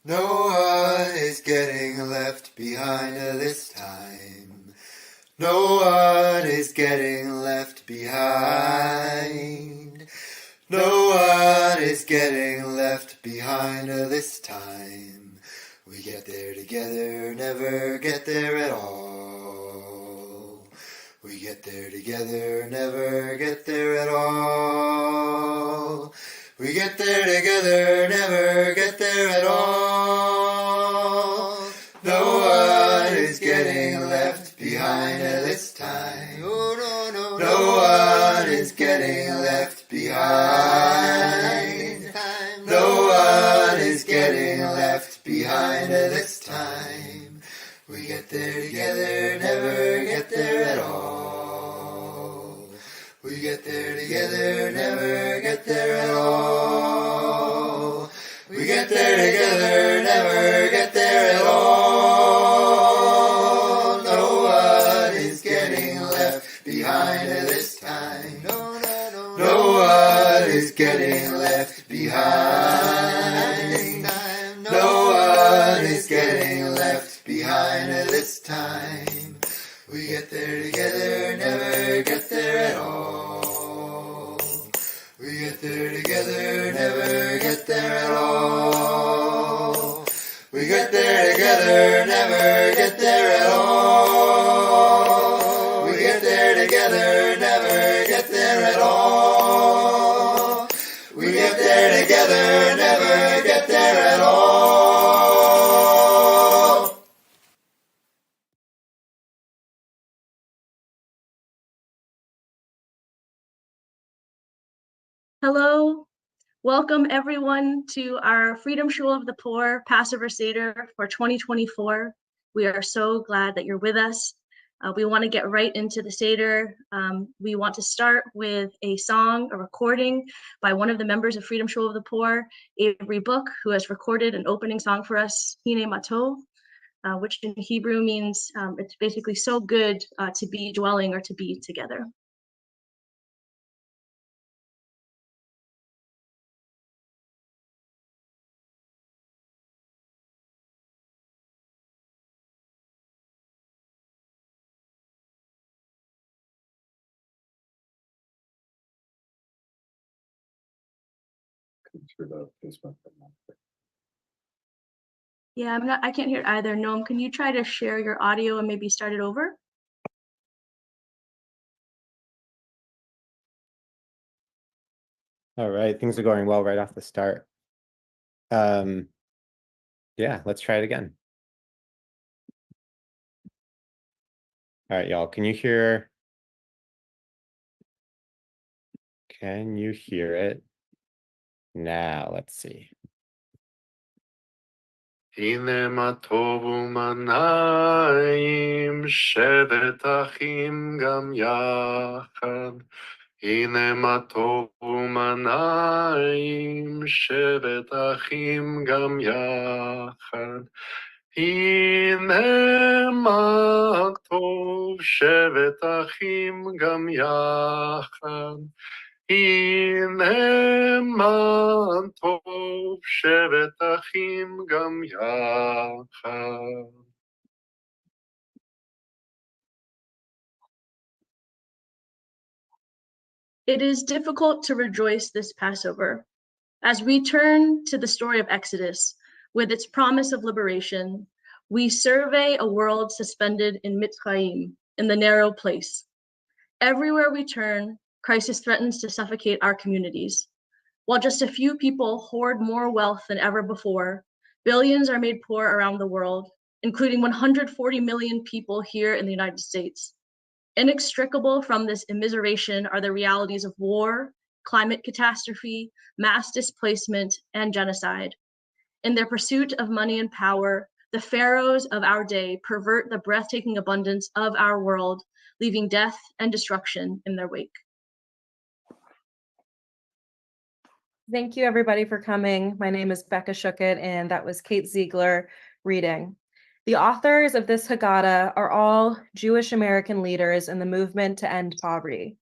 No one is getting left behind this time. No one is getting left behind. No one is getting left behind this time. We get there together, never get there at all. We get there together, never get there at all. We get there together, never get there at all. No one is getting left behind this time. No one is getting left behind. No one is getting left behind this time. We get there together, never get there at all. We get there together, never get there at all. We get there together, never get there at all. No one is getting left behind this time. No one is getting left behind. No one is getting left behind this time. We get there together, never get there at all. We get there together, never get there at all. We get there together, never get there at all. We get there together, never get there at all. We get there together, never get there at all. Hello, welcome everyone to our Freedom Shul of the Poor Passover Seder for 2024. We are so glad that you're with us. We want to get right into the Seder. We want to start with a song, a recording by one of the members of Freedom Shul of the Poor, Avery Book, who has recorded an opening song for us, Hine Matov, which in Hebrew means it's basically so good to be dwelling or to be together. Yeah, I can't hear it either. Noam, can you try to share your audio and maybe start it over? All right, things are going well right off the start. Yeah, let's try it again. All right, y'all, can you hear it? Now, let's see. הנה מה טוב ומה נעים, שבת אחים גם יחד. הנה מה טוב ומה נעים, שבת אחים גם יחד. הנה מה טוב, שבת אחים גם יחד. הנה מה טוב, שבת אחים גם יחד. It is difficult to rejoice this Passover. As we turn to the story of Exodus, with its promise of liberation, we survey a world suspended in Mitzrayim, in the narrow place. Everywhere we turn, crisis threatens to suffocate our communities. While just a few people hoard more wealth than ever before, billions are made poor around the world, including 140 million people here in the United States. Inextricable from this immiseration are the realities of war, climate catastrophe, mass displacement, and genocide. In their pursuit of money and power, the pharaohs of our day pervert the breathtaking abundance of our world, leaving death and destruction in their wake. Thank you, everybody, for coming. My name is Becca Schuckett, and that was Kate Ziegler reading. The authors of this Haggadah are all Jewish American leaders in the movement to end poverty.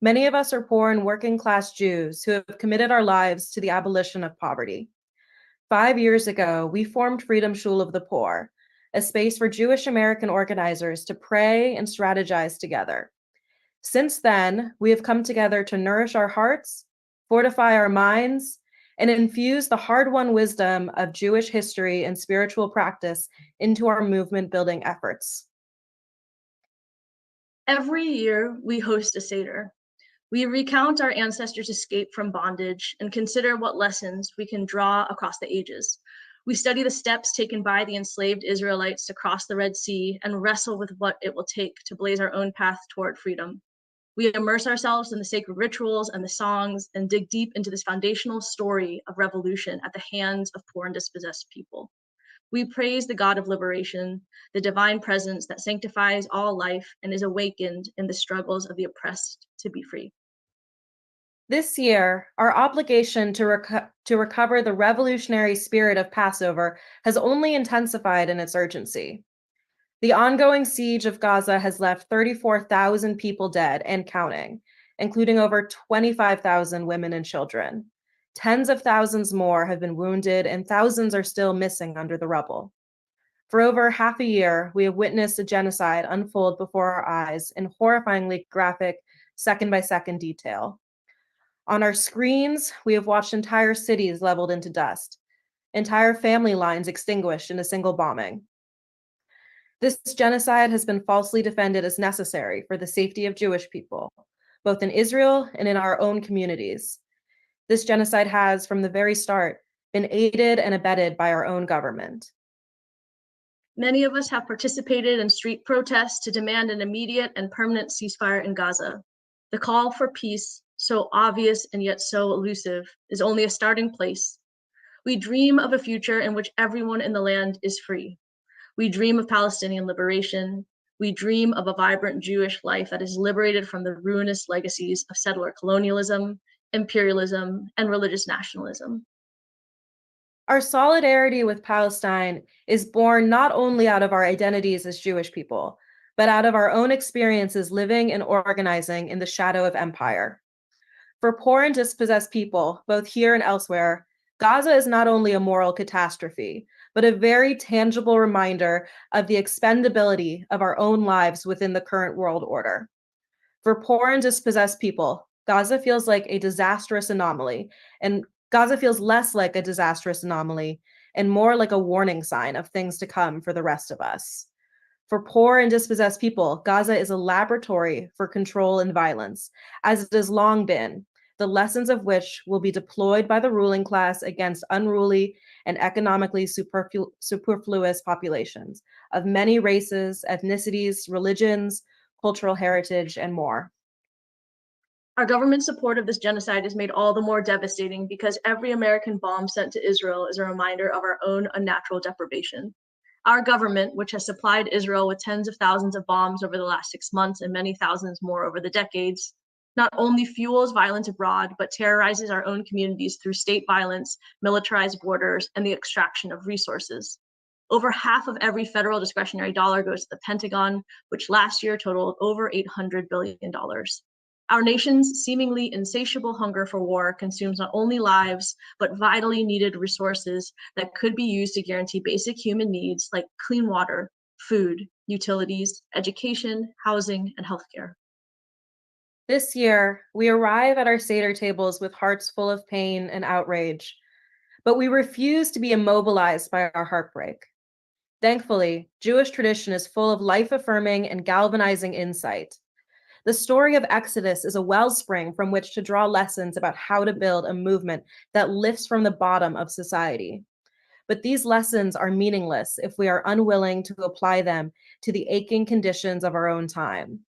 Many of us are poor and working class Jews who have committed our lives to the abolition of poverty. 5 years ago, we formed Freedom Shul of the Poor, a space for Jewish American organizers to pray and strategize together. Since then, we have come together to nourish our hearts, fortify our minds, and infuse the hard-won wisdom of Jewish history and spiritual practice into our movement-building efforts. Every year, we host a Seder. We recount our ancestors' escape from bondage and consider what lessons we can draw across the ages. We study the steps taken by the enslaved Israelites to cross the Red Sea and wrestle with what it will take to blaze our own path toward freedom. We immerse ourselves in the sacred rituals and the songs and dig deep into this foundational story of revolution at the hands of poor and dispossessed people. We praise the God of liberation, the divine presence that sanctifies all life and is awakened in the struggles of the oppressed to be free. This year, our obligation to recover the revolutionary spirit of Passover has only intensified in its urgency. The ongoing siege of Gaza has left 34,000 people dead and counting, including over 25,000 women and children. Tens of thousands more have been wounded, and thousands are still missing under the rubble. For over half a year, we have witnessed a genocide unfold before our eyes in horrifyingly graphic, second-by-second detail. On our screens, we have watched entire cities leveled into dust, entire family lines extinguished in a single bombing. This genocide has been falsely defended as necessary for the safety of Jewish people, both in Israel and in our own communities. This genocide has, from the very start, been aided and abetted by our own government. Many of us have participated in street protests to demand an immediate and permanent ceasefire in Gaza. The call for peace, so obvious and yet so elusive, is only a starting place. We dream of a future in which everyone in the land is free. We dream of Palestinian liberation. We dream of a vibrant Jewish life that is liberated from the ruinous legacies of settler colonialism, imperialism, and religious nationalism. Our solidarity with Palestine is born not only out of our identities as Jewish people, but out of our own experiences living and organizing in the shadow of empire. For poor and dispossessed people, both here and elsewhere, Gaza is not only a moral catastrophe, but a very tangible reminder of the expendability of our own lives within the current world order. For poor and dispossessed people, Gaza feels like a disastrous anomaly, and Gaza feels less like a disastrous anomaly and more like a warning sign of things to come for the rest of us. For poor and dispossessed people, Gaza is a laboratory for control and violence, as it has long been, the lessons of which will be deployed by the ruling class against unruly and economically superfluous populations of many races, ethnicities, religions, cultural heritage, and more. Our government's support of this genocide is made all the more devastating because every American bomb sent to Israel is a reminder of our own unnatural deprivation. Our government, which has supplied Israel with tens of thousands of bombs over the last 6 months and many thousands more over the decades, not only fuels violence abroad, but terrorizes our own communities through state violence, militarized borders, and the extraction of resources. Over half of every federal discretionary dollar goes to the Pentagon, which last year totaled over $800 billion. Our nation's seemingly insatiable hunger for war consumes not only lives, but vitally needed resources that could be used to guarantee basic human needs like clean water, food, utilities, education, housing, and healthcare. This year, we arrive at our Seder tables with hearts full of pain and outrage, but we refuse to be immobilized by our heartbreak. Thankfully, Jewish tradition is full of life-affirming and galvanizing insight. The story of Exodus is a wellspring from which to draw lessons about how to build a movement that lifts from the bottom of society. But these lessons are meaningless if we are unwilling to apply them to the aching conditions of our own time.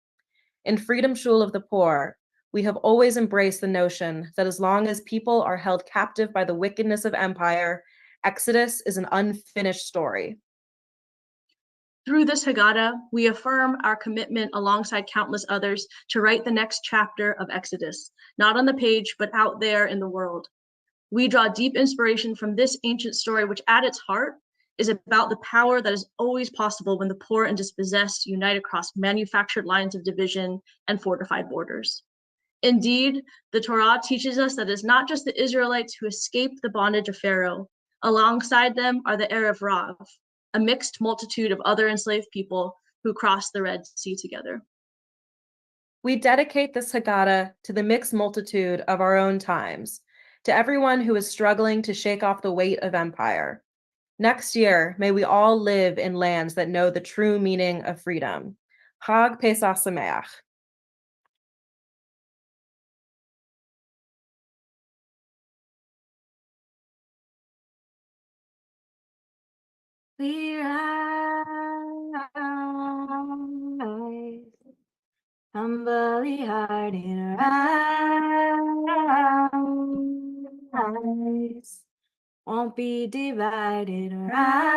In Freedom Shul of the Poor, we have always embraced the notion that as long as people are held captive by the wickedness of empire, Exodus is an unfinished story. Through this Haggadah, we affirm our commitment alongside countless others to write the next chapter of Exodus, not on the page, but out there in the world. We draw deep inspiration from this ancient story, which at its heart is about the power that is always possible when the poor and dispossessed unite across manufactured lines of division and fortified borders. Indeed, the Torah teaches us that it's not just the Israelites who escaped the bondage of Pharaoh, Alongside them are the Erev Rav, a mixed multitude of other enslaved people who crossed the Red Sea together. We dedicate this Haggadah to the mixed multitude of our own times, to everyone who is struggling to shake off the weight of empire. Next year, may we all live in lands that know the true meaning of freedom. Chag Pesach Sameach. We rise, humbly hearted rise, won't be divided, rise,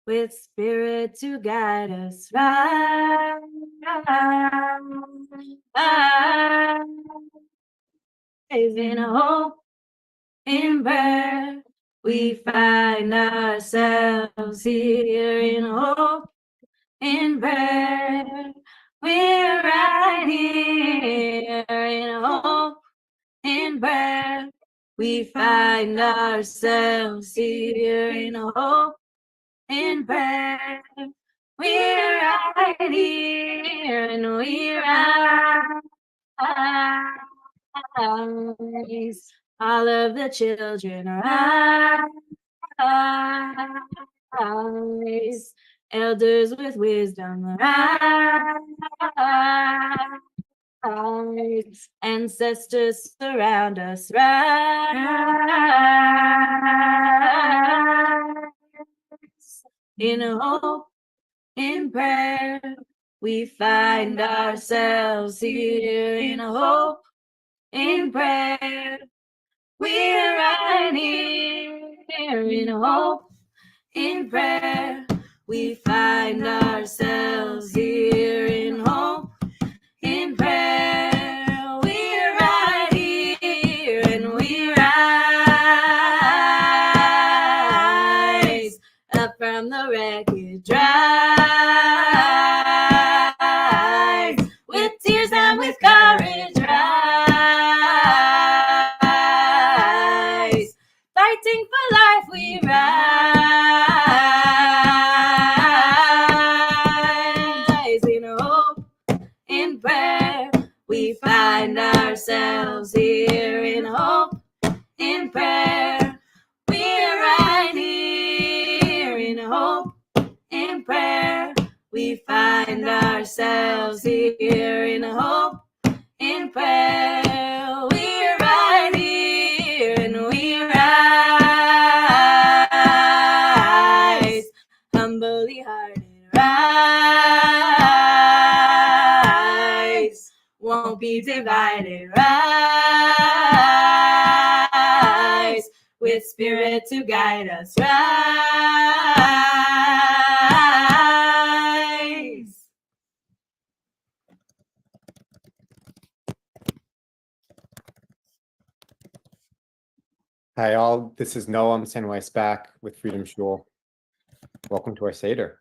with spirit to guide us, rise, in hope, in birth, we find ourselves here in hope, in birth, we're right here in hope, in birth, we find ourselves here in hope, in birth, we're right here and we rise. All of the children rise, elders with wisdom rise, ancestors surround us rise, in hope, in prayer, we find ourselves here in hope, in prayer, we're right here in hope, in prayer, we find ourselves here in hope, in prayer, we're right here and we rise up from the wreckage, rise with tears and with courage, rise fighting for life, we rise in hope, in prayer, we find ourselves here in hope, in prayer, we're right here in hope, in prayer, we find ourselves here in hope, in prayer, we're right here and we rise, humbly hearted rise, won't be divided, rise, with spirit to guide us, rise. Hi all, this is Noam Senweiss back with Freedom Shul. Welcome to our Seder.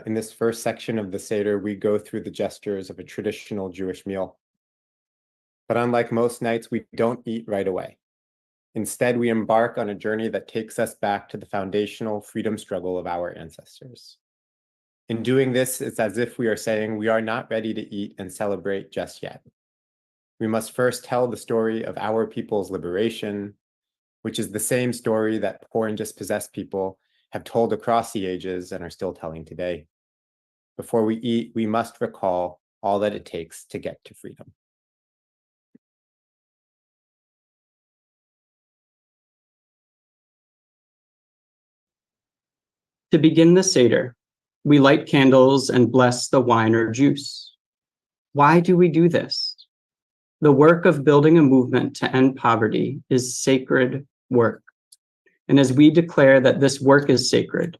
In this first section of the Seder, we go through the gestures of a traditional Jewish meal. But unlike most nights, we don't eat right away. Instead, we embark on a journey that takes us back to the foundational freedom struggle of our ancestors. In doing this, it's as if we are saying we are not ready to eat and celebrate just yet. We must first tell the story of our people's liberation, which is the same story that poor and dispossessed people have told across the ages and are still telling today. Before we eat, we must recall all that it takes to get to freedom. To begin the Seder, we light candles and bless the wine or juice. Why do we do this? The work of building a movement to end poverty is sacred work. And as we declare that this work is sacred,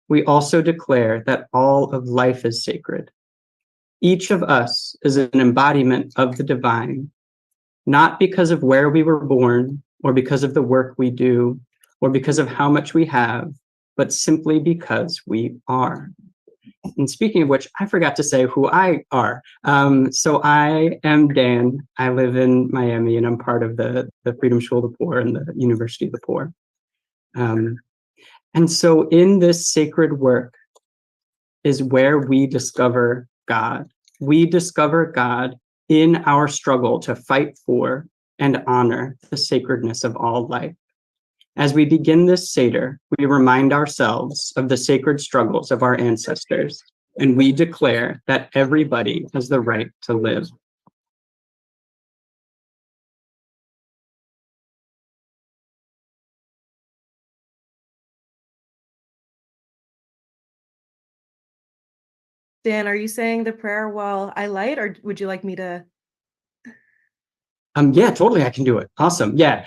we also declare that all of life is sacred. Each of us is an embodiment of the divine, not because of where we were born, or because of the work we do, or because of how much we have, but simply because we are. And speaking of which, I forgot to say who I are. So I am Dan. I live in Miami, and I'm part of the Freedom Shul of the Poor and the University of the Poor. And so in this sacred work is where we discover God. We discover God in our struggle to fight for and honor the sacredness of all life. As we begin this Seder, we remind ourselves of the sacred struggles of our ancestors, and we declare that everybody has the right to live. Dan, are you saying the prayer while I light, or would you like me to? Yeah, totally. I can do it. Awesome. Yeah.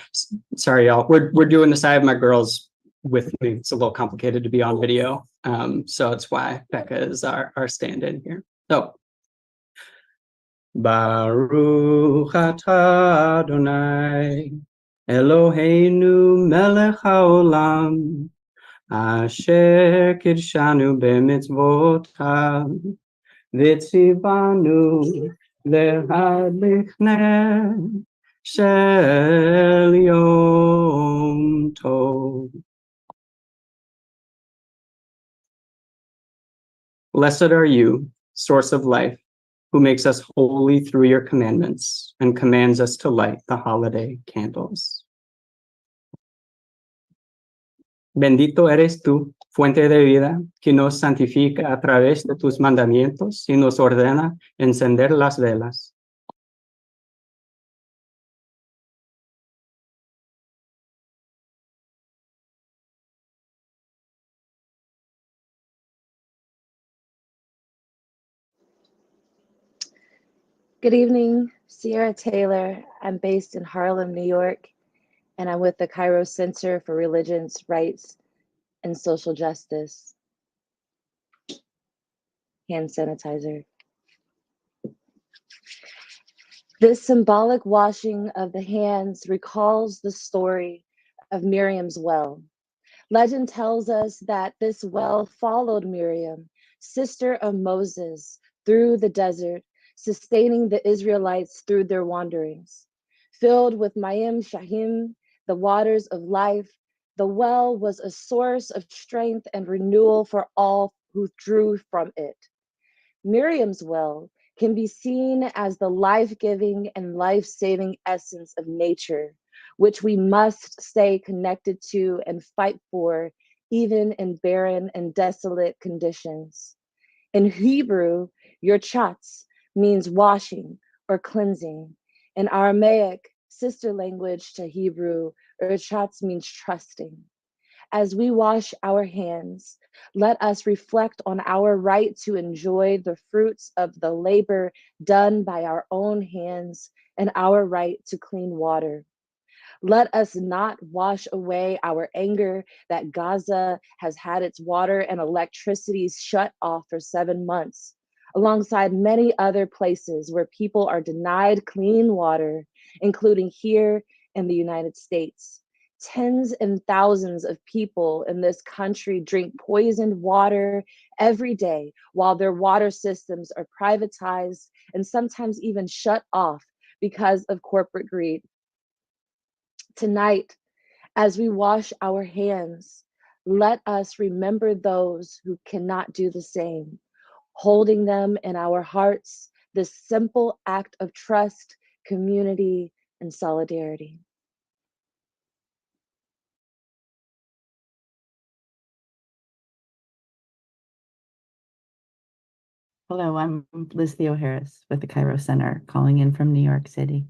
Sorry, y'all. We're doing this. I have my girls with me. It's a little complicated to be on video. So that's why Becca is our stand-in here. So Baruch atah Adonai Eloheinu melech haolam asher kidshanu b'mitzvotav v'tzivanu להדליק נר של יום טוב. Blessed are you, source of life, who makes us holy through your commandments and commands us to light the holiday candles. Bendito eres tú, fuente de vida, que nos santifica a través de tus mandamientos y nos ordena encender las velas. Good evening, Sierra Taylor. I'm based in Harlem, New York, and I'm with the Cairo Center for Religions, Rights, and Social Justice. Hand sanitizer. This symbolic washing of the hands recalls the story of Miriam's well. Legend tells us that this well followed Miriam, sister of Moses, through the desert, sustaining the Israelites through their wanderings. Filled with Mayim Shahim, the waters of life, the well was a source of strength and renewal for all who drew from it. Miriam's well can be seen as the life-giving and life-saving essence of nature, which we must stay connected to and fight for, even in barren and desolate conditions. In Hebrew, your chatz means washing or cleansing. In Aramaic, sister language to Hebrew, chatz means trusting. As we wash our hands, let us reflect on our right to enjoy the fruits of the labor done by our own hands and our right to clean water. Let us not wash away our anger that Gaza has had its water and electricity shut off for 7 months, alongside many other places where people are denied clean water, including here in the United States. Tens and thousands of people in this country drink poisoned water every day while their water systems are privatized and sometimes even shut off because of corporate greed. Tonight, as we wash our hands, let us remember those who cannot do the same, holding them in our hearts, this simple act of trust, community, and solidarity. Hello, I'm Liz Theo Harris with the Cairo Center, calling in from New York City.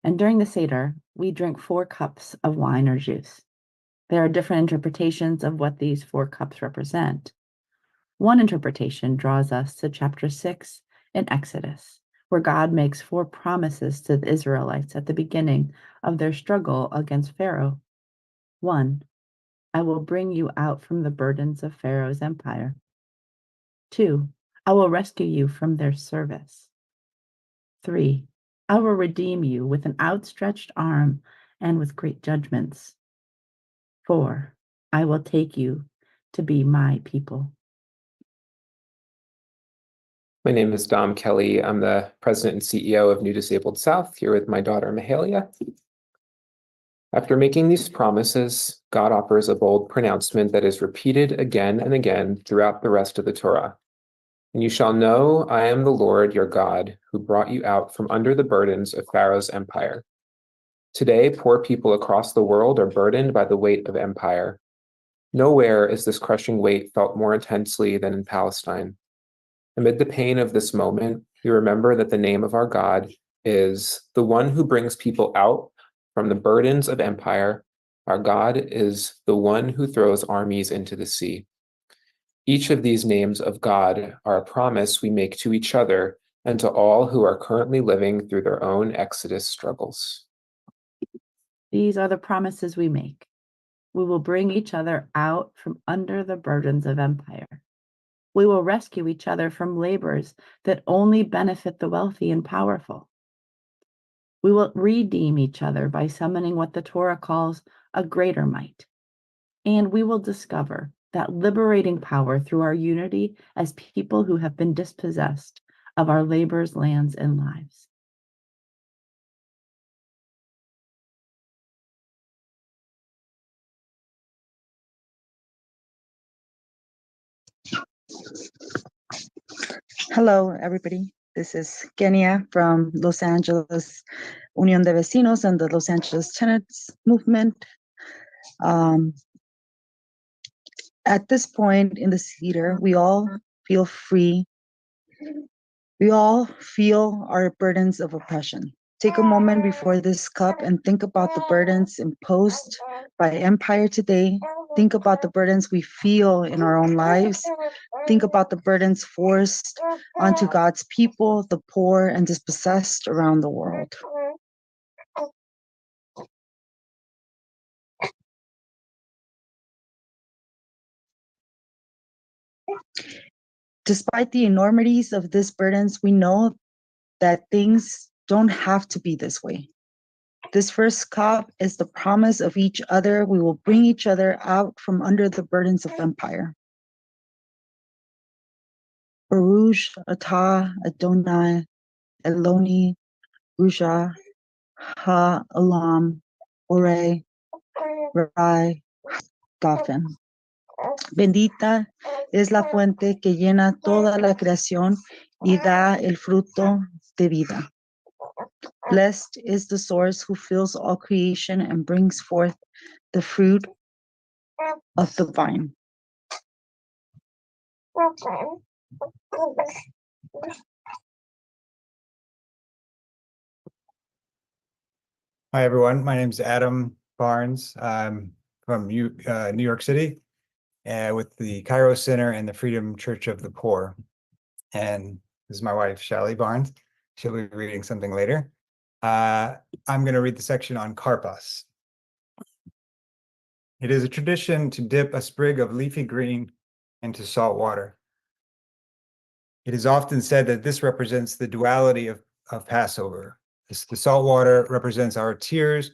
And during the Seder, we drink 4 cups of wine or juice. There are different interpretations of what these 4 cups represent. One interpretation draws us to chapter 6 in Exodus, where God makes 4 promises to the Israelites at the beginning of their struggle against Pharaoh. 1, I will bring you out from the burdens of Pharaoh's empire. 2, I will rescue you from their service. 3, I will redeem you with an outstretched arm and with great judgments. 4, I will take you to be my people. My name is Dom Kelly. I'm the president and CEO of New Disabled South, here with my daughter, Mahalia. After making these promises, God offers a bold pronouncement that is repeated again and again throughout the rest of the Torah. And you shall know I am the Lord your God, who brought you out from under the burdens of Pharaoh's empire. Today, poor people across the world are burdened by the weight of empire. Nowhere is this crushing weight felt more intensely than in Palestine. Amid the pain of this moment, we remember that the name of our God is the one who brings people out from the burdens of empire. Our God is the one who throws armies into the sea. Each of these names of God are a promise we make to each other and to all who are currently living through their own Exodus struggles. These are the promises we make. We will bring each other out from under the burdens of empire. We will rescue each other from labors that only benefit the wealthy and powerful. We will redeem each other by summoning what the Torah calls a greater might. And we will discover that liberating power through our unity as people who have been dispossessed of our labors, lands, and lives. Hello, everybody. This is Kenya from Los Angeles Unión de Vecinos and the Los Angeles Tenants Movement. At this point in the Seder, we all feel free. We all feel our burdens of oppression. Take a moment before this cup and think about the burdens imposed by empire today. Think about the burdens we feel in our own lives. Think about the burdens forced onto God's people, the poor and dispossessed around the world. Despite the enormities of these burdens, we know that things don't have to be this way. This first cup is the promise of each other. We will bring each other out from under the burdens of empire. Baruch atah Adonai Eloni Rusha Ha'olam Ore Rai Gafen. Bendita es la fuente que llena toda la creación y da el fruto de vida. Blessed is the source who fills all creation and brings forth the fruit of the vine. Hi, everyone. My name is Adam Barnes. I'm from New York City with the Cairo Center and the Freedom Church of the Poor. And this is my wife, Shally Barnes. She'll be reading something later. I'm going to read the section on karpas. It is a tradition to dip a sprig of leafy green into salt water. It is often said that this represents the duality of Passover. The salt water represents our tears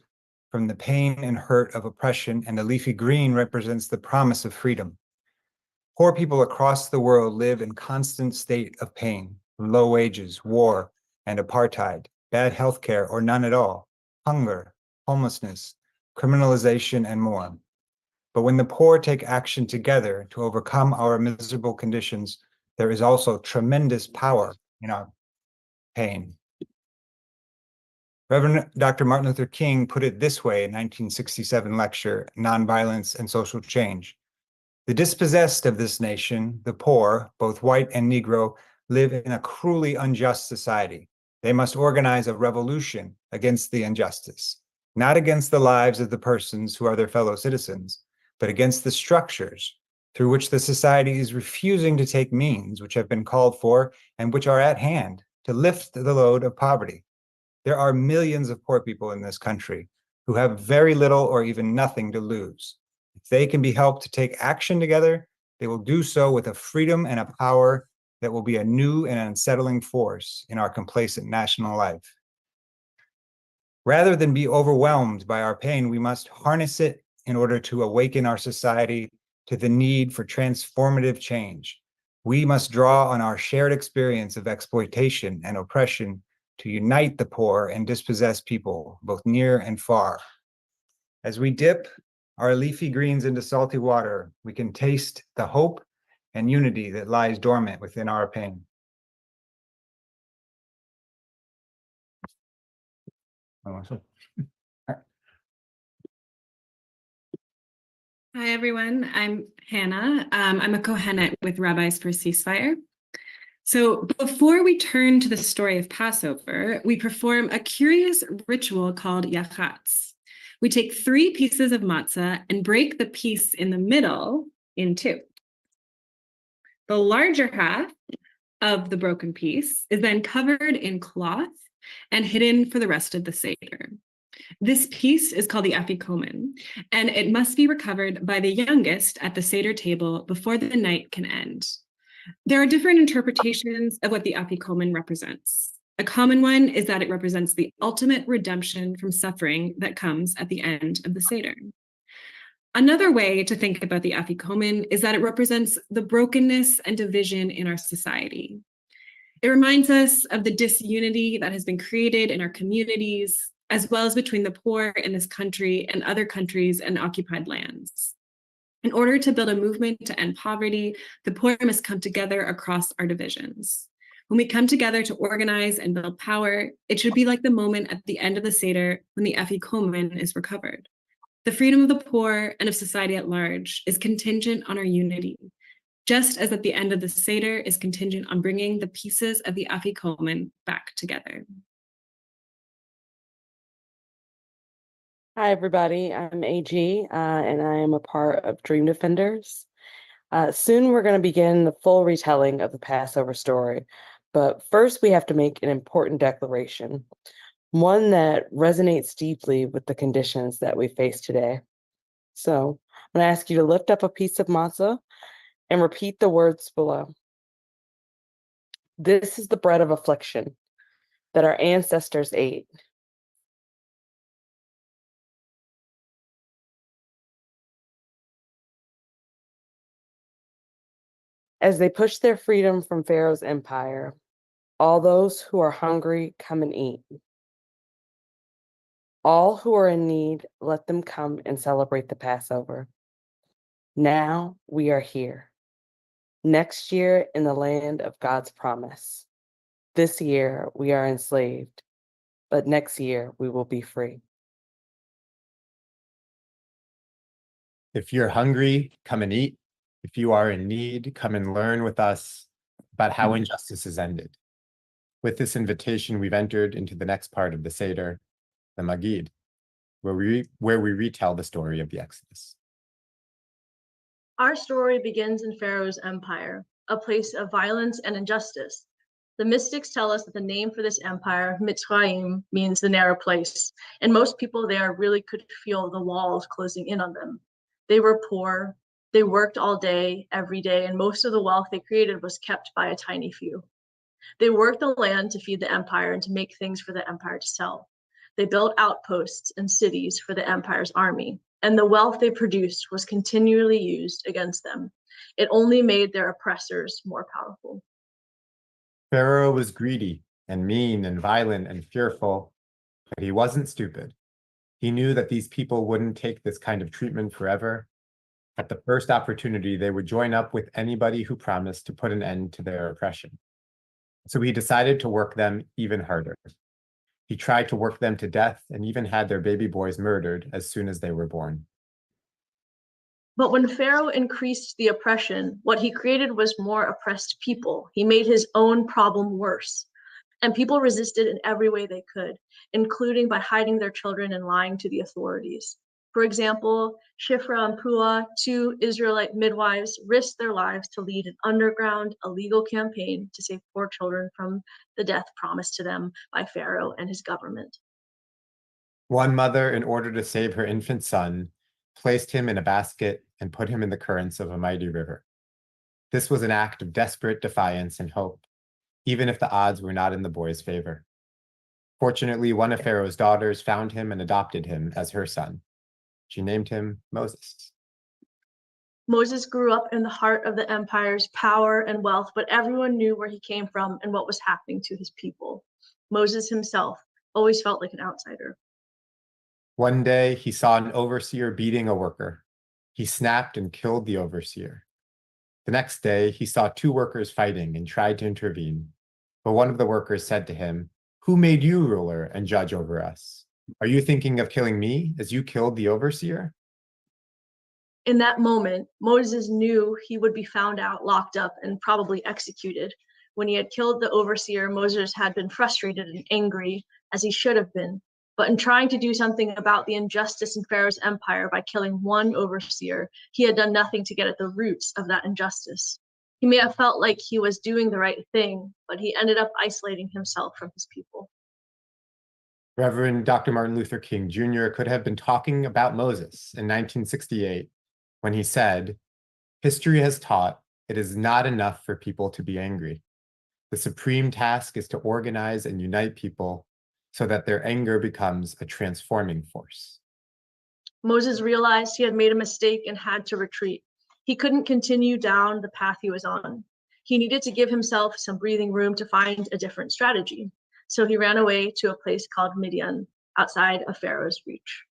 from the pain and hurt of oppression, and the leafy green represents the promise of freedom. Poor people across the world live in constant state of pain, from low wages, war, and apartheid, bad health care or none at all, hunger, homelessness, criminalization, and more. But when the poor take action together to overcome our miserable conditions, there is also tremendous power in our pain. Reverend Dr. Martin Luther King put it this way in 1967 lecture, Nonviolence and Social Change. The dispossessed of this nation, the poor, both white and Negro, live in a cruelly unjust society. They must organize a revolution against the injustice, not against the lives of the persons who are their fellow citizens, but against the structures through which the society is refusing to take means which have been called for and which are at hand to lift the load of poverty. There are millions of poor people in this country who have very little or even nothing to lose. If they can be helped to take action together, they will do so with a freedom and a power that will be a new and unsettling force in our complacent national life. Rather than be overwhelmed by our pain, we must harness it in order to awaken our society to the need for transformative change. We must draw on our shared experience of exploitation and oppression to unite the poor and dispossessed people, both near and far. As we dip our leafy greens into salty water, we can taste the hope and unity that lies dormant within our pain. Hi, everyone. I'm Hannah. I'm a Kohenet with Rabbis for Ceasefire. So before we turn to the story of Passover, we perform a curious ritual called yachatz. We take 3 pieces of matzah and break the piece in the middle in 2. The larger half of the broken piece is then covered in cloth and hidden for the rest of the Seder. This piece is called the afikomen, and it must be recovered by the youngest at the Seder table before the night can end. There are different interpretations of what the afikomen represents. A common one is that it represents the ultimate redemption from suffering that comes at the end of the Seder. Another way to think about the afikomen is that it represents the brokenness and division in our society. It reminds us of the disunity that has been created in our communities, as well as between the poor in this country and other countries and occupied lands. In order to build a movement to end poverty, the poor must come together across our divisions. When we come together to organize and build power, it should be like the moment at the end of the Seder when the afikomen is recovered. The freedom of the poor and of society at large is contingent on our unity, just as at the end of the Seder is contingent on bringing the pieces of the afikomen back together. Hi, everybody. I'm AG, and I am a part of Dream Defenders. Soon we're going to begin the full retelling of the Passover story, but first we have to make an important declaration, one that resonates deeply with the conditions that we face today. So I'm going to ask you to lift up a piece of matzah and repeat the words below. This is the bread of affliction that our ancestors ate. As they push their freedom from Pharaoh's empire, all those who are hungry, come and eat. All who are in need, let them come and celebrate the Passover. Now we are here. Next year in the land of God's promise. This year we are enslaved, but next year we will be free. If you're hungry, come and eat. If you are in need, come and learn with us about how injustice is ended. With this invitation, we've entered into the next part of the Seder, the Magid, where we retell the story of the Exodus. Our story begins in Pharaoh's empire, a place of violence and injustice. The mystics tell us that the name for this empire, Mitzrayim, means the narrow place, and most people there really could feel the walls closing in on them. They were poor, they worked all day, every day, and most of the wealth they created was kept by a tiny few. They worked the land to feed the empire and to make things for the empire to sell. They built outposts and cities for the empire's army, and the wealth they produced was continually used against them. It only made their oppressors more powerful. Pharaoh was greedy and mean and violent and fearful, but he wasn't stupid. He knew that these people wouldn't take this kind of treatment forever. At the first opportunity, they would join up with anybody who promised to put an end to their oppression. So he decided to work them even harder. He tried to work them to death and even had their baby boys murdered as soon as they were born. But when Pharaoh increased the oppression, what he created was more oppressed people. He made his own problem worse. And people resisted in every way they could, including by hiding their children and lying to the authorities. For example, Shifra and Pua, 2 Israelite midwives, risked their lives to lead an underground, illegal campaign to save poor children from the death promised to them by Pharaoh and his government. One mother, in order to save her infant son, placed him in a basket and put him in the currents of a mighty river. This was an act of desperate defiance and hope, even if the odds were not in the boy's favor. Fortunately, one of Pharaoh's daughters found him and adopted him as her son. She named him Moses. Moses grew up in the heart of the empire's power and wealth, but everyone knew where he came from and what was happening to his people. Moses himself always felt like an outsider. One day, he saw an overseer beating a worker. He snapped and killed the overseer. The next day, he saw two workers fighting and tried to intervene. But one of the workers said to him, "Who made you ruler and judge over us? Are you thinking of killing me as you killed the overseer?" In that moment, Moses knew he would be found out, locked up, and probably executed. When he had killed the overseer, Moses had been frustrated and angry, as he should have been. But in trying to do something about the injustice in Pharaoh's empire by killing one overseer, he had done nothing to get at the roots of that injustice. He may have felt like he was doing the right thing, but he ended up isolating himself from his people. Reverend Dr. Martin Luther King Jr. could have been talking about Moses in 1968 when he said, "History has taught it is not enough for people to be angry. The supreme task is to organize and unite people so that their anger becomes a transforming force." Moses realized he had made a mistake and had to retreat. He couldn't continue down the path he was on. He needed to give himself some breathing room to find a different strategy. So he ran away to a place called Midian, outside of Pharaoh's reach.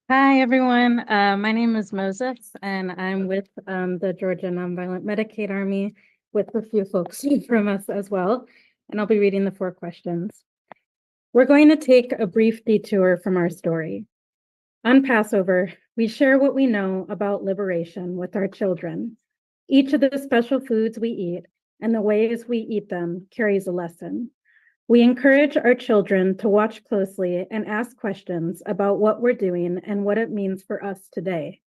Hi, everyone. My name is Moses, and I'm with the Georgia Nonviolent Medicaid Army with a few folks from us as well. And I'll be reading the 4 questions. We're going to take a brief detour from our story. On Passover, we share what we know about liberation with our children. Each of the special foods we eat and the ways we eat them carries a lesson. We encourage our children to watch closely and ask questions about what we're doing and what it means for us today.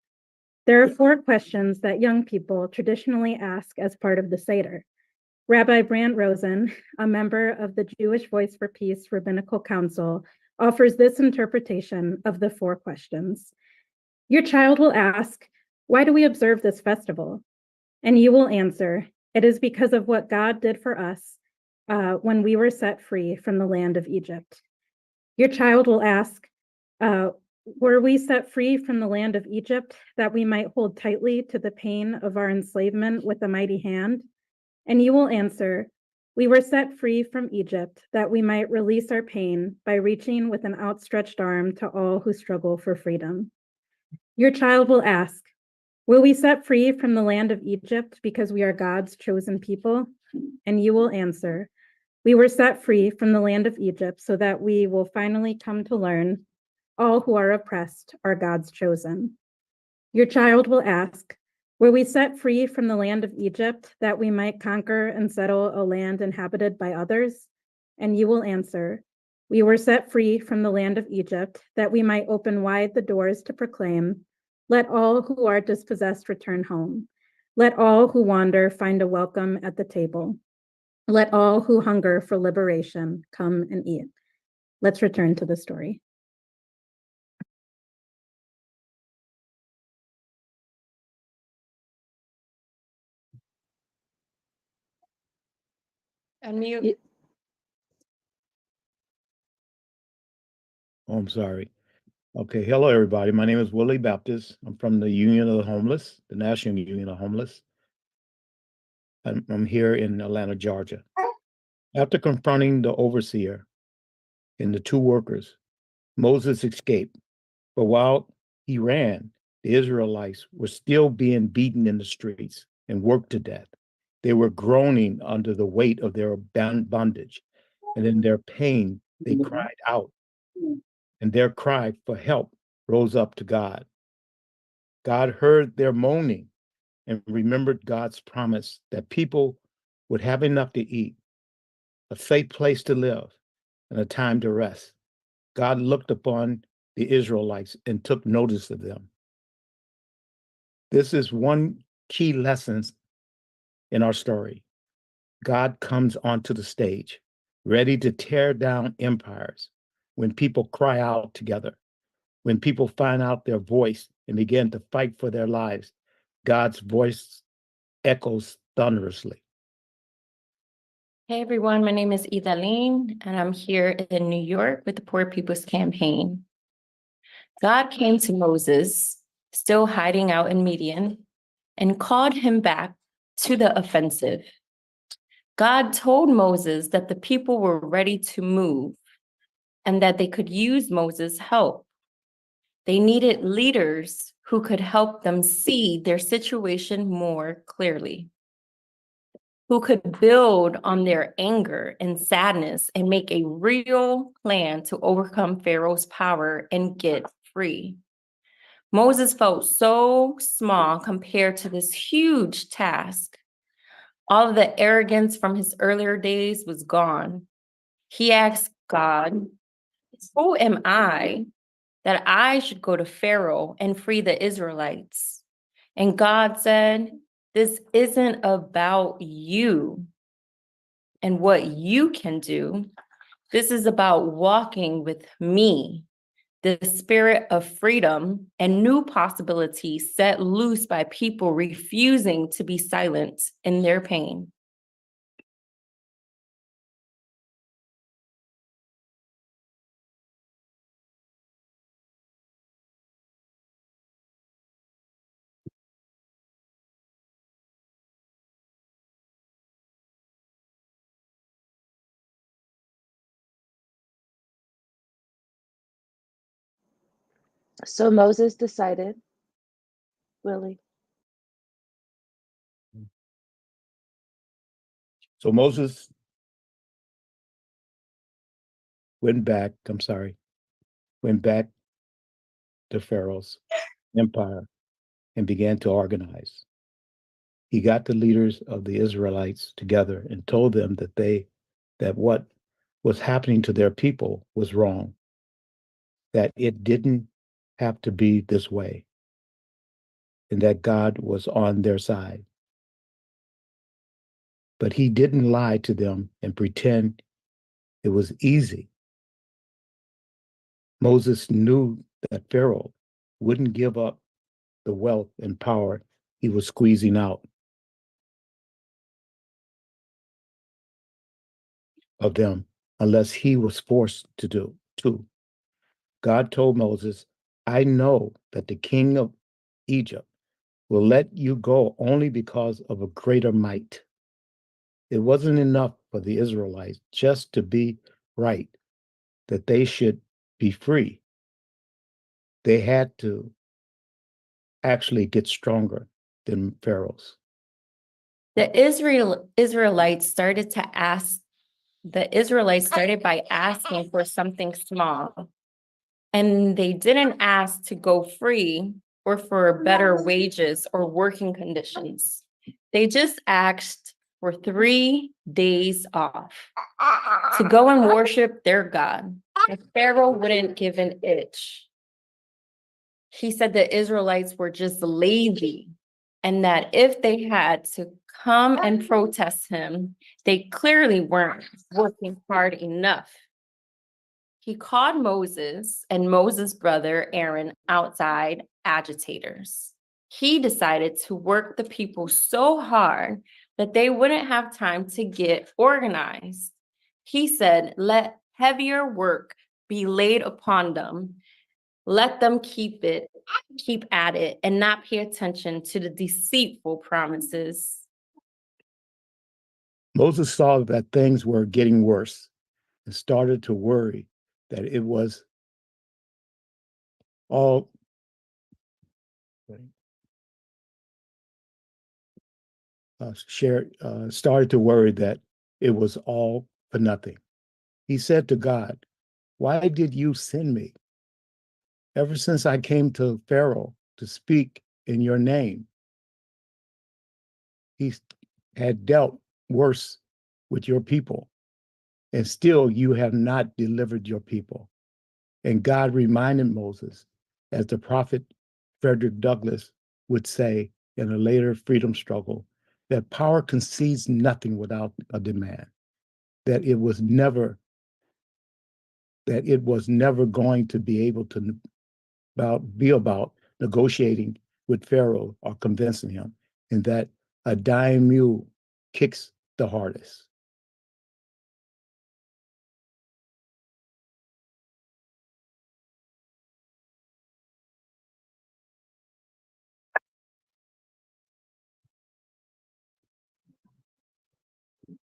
There are 4 questions that young people traditionally ask as part of the Seder. Rabbi Brant Rosen, a member of the Jewish Voice for Peace Rabbinical Council, offers this interpretation of the 4 questions. Your child will ask, "Why do we observe this festival?" And you will answer, "It is because of what God did for us when we were set free from the land of Egypt." Your child will ask, "Were we set free from the land of Egypt that we might hold tightly to the pain of our enslavement with a mighty hand?" And you will answer, "We were set free from Egypt that we might release our pain by reaching with an outstretched arm to all who struggle for freedom." Your child will ask, "Will we set free from the land of Egypt because we are God's chosen people?" And you will answer, "We were set free from the land of Egypt so that we will finally come to learn all who are oppressed are God's chosen." Your child will ask, "Were we set free from the land of Egypt that we might conquer and settle a land inhabited by others?" And you will answer, "We were set free from the land of Egypt that we might open wide the doors to proclaim, 'Let all who are dispossessed return home. Let all who wander find a welcome at the table. Let all who hunger for liberation come and eat.'" Let's return to the story. Unmute. Oh, I'm sorry. Okay, hello, everybody. My name is Willie Baptist. I'm from the Union of the Homeless, the National Union of Homeless. I'm here in Atlanta, Georgia. After confronting the overseer and the 2 workers, Moses escaped. But while he ran, the Israelites were still being beaten in the streets and worked to death. They were groaning under the weight of their bondage, and in their pain, they cried out. And their cry for help rose up to God. God heard their moaning and remembered God's promise that people would have enough to eat, a safe place to live, and a time to rest. God looked upon the Israelites and took notice of them. This is one key lesson in our story. God comes onto the stage, ready to tear down empires when people cry out together. When people find out their voice and begin to fight for their lives, God's voice echoes thunderously. Hey everyone, my name is Idaline, and I'm here in New York with the Poor People's Campaign. God came to Moses, still hiding out in Midian, and called him back to the offensive. God told Moses that the people were ready to move and that they could use Moses' help. They needed leaders who could help them see their situation more clearly, who could build on their anger and sadness and make a real plan to overcome Pharaoh's power and get free. Moses felt so small compared to this huge task. All of the arrogance from his earlier days was gone. He asked God, "Who am I that I should go to Pharaoh and free the Israelites?" And God said, "This isn't about you and what you can do. This is about walking with me, the spirit of freedom and new possibilities set loose by people refusing to be silent in their pain." So Moses decided, Willie. So Moses went back to Pharaoh's empire and began to organize. He got the leaders of the Israelites together and told them that what was happening to their people was wrong, that it didn't have to be this way, and that God was on their side. But he didn't lie to them and pretend it was easy. Moses knew that Pharaoh wouldn't give up the wealth and power he was squeezing out of them unless he was forced to do too. God told Moses, "I know that the king of Egypt will let you go only because of a greater might." It wasn't enough for the Israelites just to be right, that they should be free. They had to actually get stronger than Pharaoh's. The Israelites started by asking for something small. And they didn't ask to go free or for better wages or working conditions. They just asked for 3 days off to go and worship their God. And Pharaoh wouldn't give an itch. He said the Israelites were just lazy and that if they had to come and protest him, they clearly weren't working hard enough. He called Moses and Moses' brother Aaron outside agitators. He decided to work the people so hard that they wouldn't have time to get organized. He said, "Let heavier work be laid upon them. Let them keep at it, and not pay attention to the deceitful promises." Moses saw that things were getting worse and started to worry that it was all started to worry that it was all for nothing. He said to God, "Why did you send me? Ever since I came to Pharaoh to speak in your name, he had dealt worse with your people, and still you have not delivered your people." And God reminded Moses, as the prophet Frederick Douglass would say in a later freedom struggle, that power concedes nothing without a demand, that it was never going to be able to be about negotiating with Pharaoh or convincing him, and that a dying mule kicks the hardest.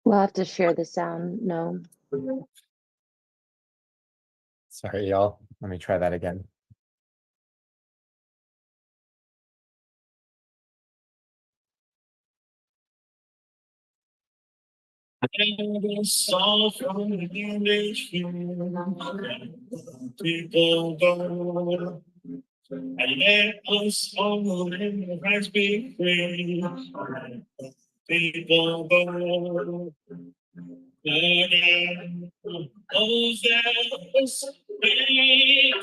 We'll have to share the sound. No. Sorry, y'all. Let me try that again. People go, and let us all in Christ be free. People go, again, those that we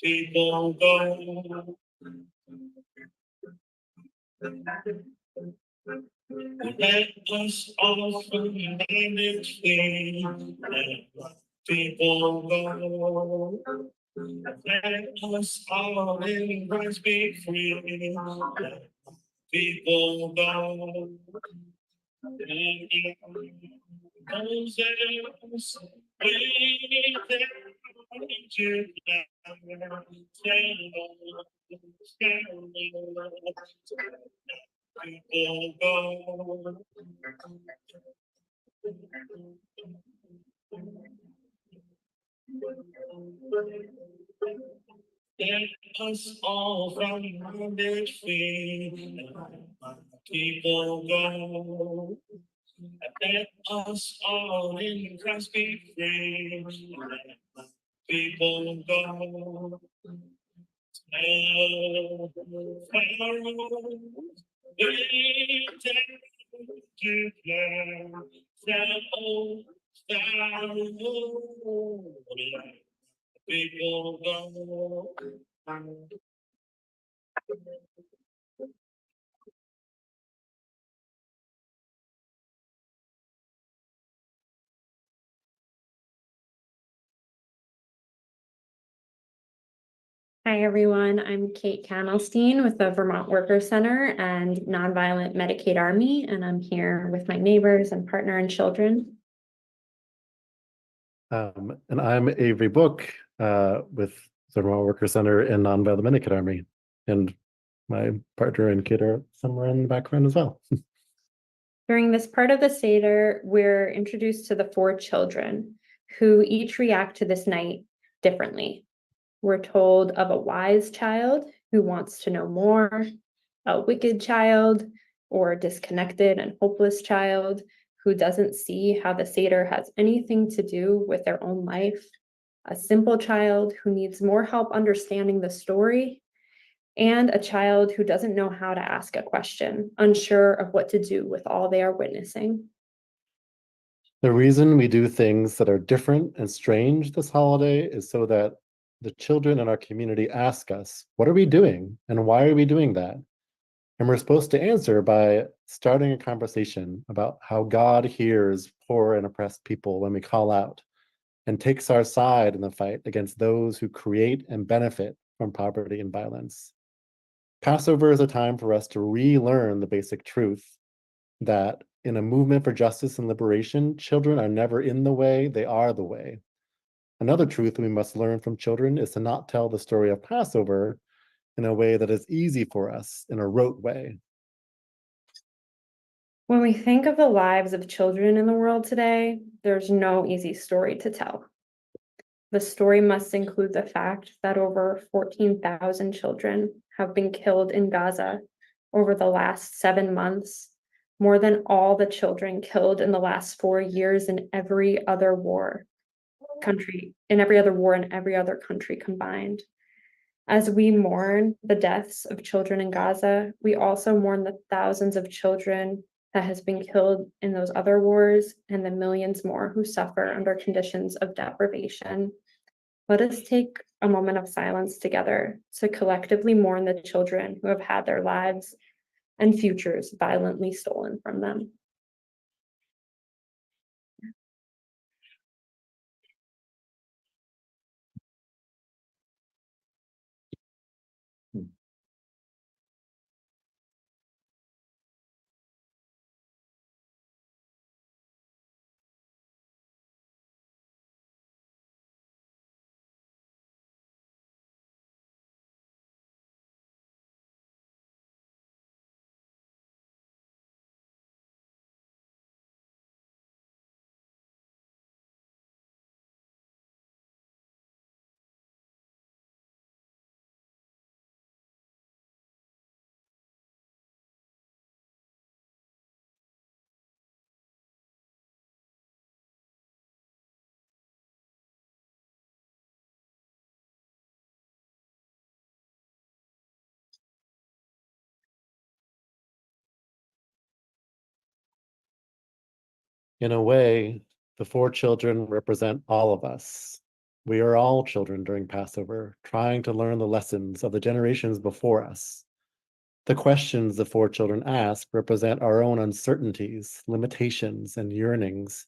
people go. Let us all from bondage free. Let people go. Let us all in Christ be free. Let people go. Those else we people go. Let us all from bondage free. People go. Let us all in Christ be free. Let people go. People go. Hi, everyone. I'm Kate Cannelstein with the Vermont Worker Center and Nonviolent Medicaid Army, and I'm here with my neighbors and partner and children. And I'm Avery Book with the Vermont Worker Center and Nonviolent Medicaid Army. And my partner and kid are somewhere in the background as well. During this part of the Seder, we're introduced to the 4 children who each react to this night differently. We're told of a wise child who wants to know more, a wicked child, or a disconnected and hopeless child who doesn't see how the Seder has anything to do with their own life, a simple child who needs more help understanding the story, and a child who doesn't know how to ask a question, unsure of what to do with all they are witnessing. The reason we do things that are different and strange this holiday is so that the children in our community ask us, what are we doing? And why are we doing that? And we're supposed to answer by starting a conversation about how God hears poor and oppressed people when we call out and takes our side in the fight against those who create and benefit from poverty and violence. Passover is a time for us to relearn the basic truth that in a movement for justice and liberation, children are never in the way, they are the way. Another truth we must learn from children is to not tell the story of Passover in a way that is easy for us, in a rote way. When we think of the lives of children in the world today, there's no easy story to tell. The story must include the fact that over 14,000 children have been killed in Gaza over the last 7 months, more than all the children killed in the last 4 years in every other war in every other country combined. As we mourn the deaths of children in Gaza, we also mourn the thousands of children that has been killed in those other wars and the millions more who suffer under conditions of deprivation. Let us take a moment of silence together to collectively mourn the children who have had their lives and futures violently stolen from them. In a way, the 4 children represent all of us. We are all children during Passover, trying to learn the lessons of the generations before us. The questions the 4 children ask represent our own uncertainties, limitations, and yearnings,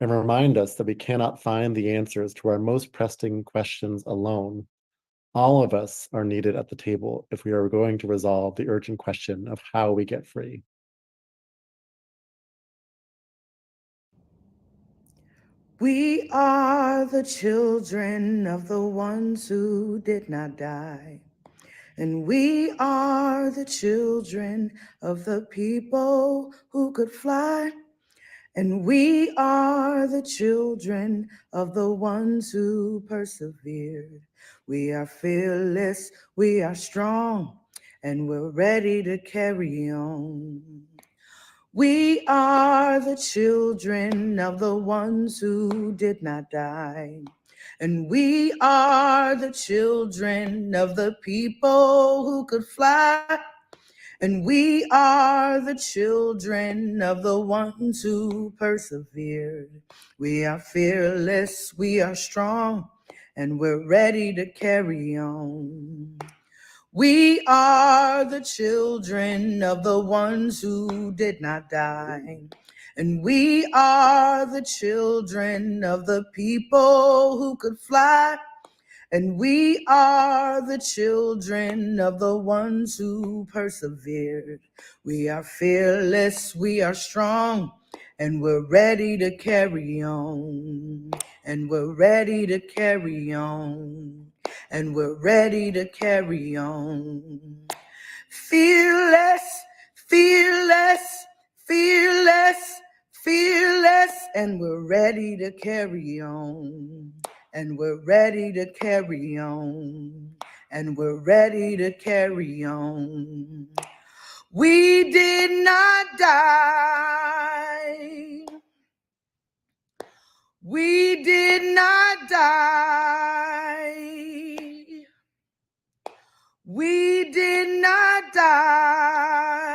and remind us that we cannot find the answers to our most pressing questions alone. All of us are needed at the table if we are going to resolve the urgent question of how we get free. We are the children of the ones who did not die. And we are the children of the people who could fly. And we are the children of the ones who persevered. We are fearless, we are strong, and we're ready to carry on. We are the children of the ones who did not die. And we are the children of the people who could fly. And we are the children of the ones who persevered. We are fearless, we are strong, and we're ready to carry on. We are the children of the ones who did not die. And we are the children of the people who could fly. And we are the children of the ones who persevered. We are fearless, we are strong, and we're ready to carry on. And we're ready to carry on. And we're ready to carry on. Fearless, fearless, fearless, fearless, and we're ready to carry on. And we're ready to carry on. And we're ready to carry on. We did not die. We did not die. We did not die.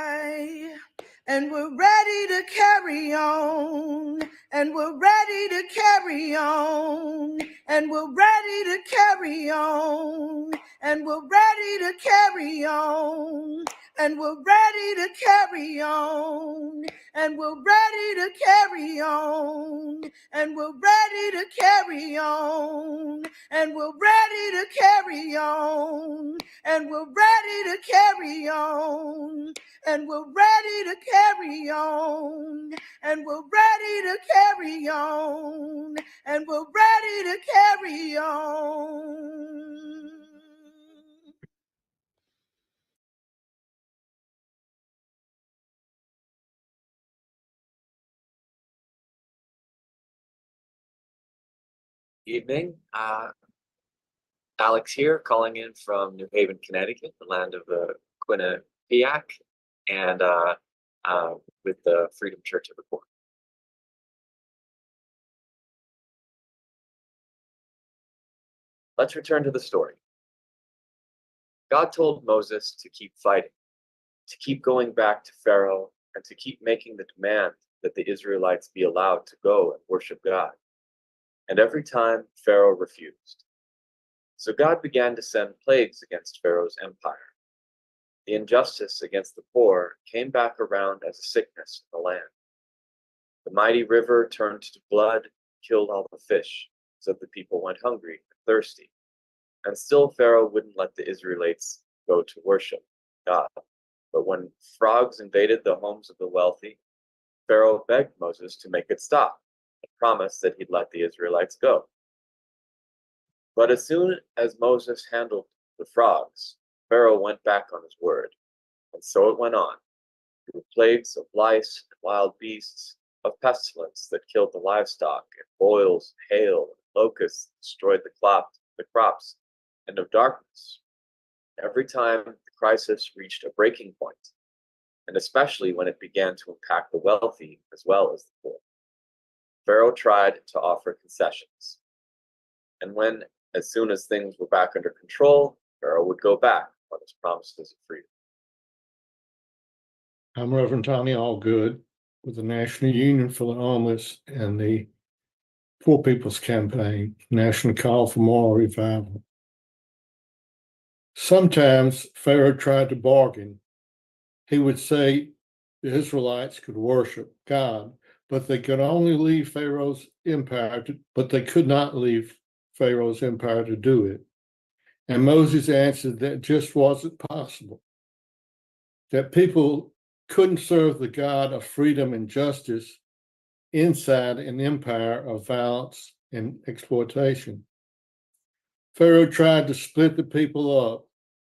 And we're ready to carry on. And we're ready to carry on. And we're ready to carry on. And we're ready to carry on. And we're ready to carry on. And we're ready to carry on. And we're ready to carry on. And we're ready to carry on. And we're ready to carry on. And we're ready to carry on. And we're ready to carry on. And we're ready to carry on. Evening. Alex here, calling in from New Haven, Connecticut, the land of the Quinnipiac, and with the Freedom Church of the Poor. Let's return to the story. God told Moses to keep fighting, to keep going back to Pharaoh, and to keep making the demand that the Israelites be allowed to go and worship God. And every time, Pharaoh refused. So God began to send plagues against Pharaoh's empire. The injustice against the poor came back around as a sickness in the land. The mighty river turned to blood, killed all the fish, so that the people went hungry and thirsty. And still Pharaoh wouldn't let the Israelites go to worship God. But when frogs invaded the homes of the wealthy, Pharaoh begged Moses to make it stop and promised that he'd let the Israelites go. But as soon as Moses handled the frogs, Pharaoh went back on his word. And so it went on, through plagues of lice and wild beasts, of pestilence that killed the livestock, and boils, hail, and locusts that destroyed the crops, and of darkness. Every time the crisis reached a breaking point, and especially when it began to impact the wealthy as well as the poor, Pharaoh tried to offer concessions. And as soon as things were back under control, Pharaoh would go back on his promises of freedom. I'm Reverend Tommy Allgood, with the National Union for the Homeless and the Poor People's Campaign, National Call for Moral Revival. Sometimes Pharaoh tried to bargain. He would say the Israelites could worship God, but they could only leave Pharaoh's empire, but they could not leave Pharaoh's empire to do it. And Moses answered that just wasn't possible, that people couldn't serve the God of freedom and justice inside an empire of violence and exploitation. Pharaoh tried to split the people up,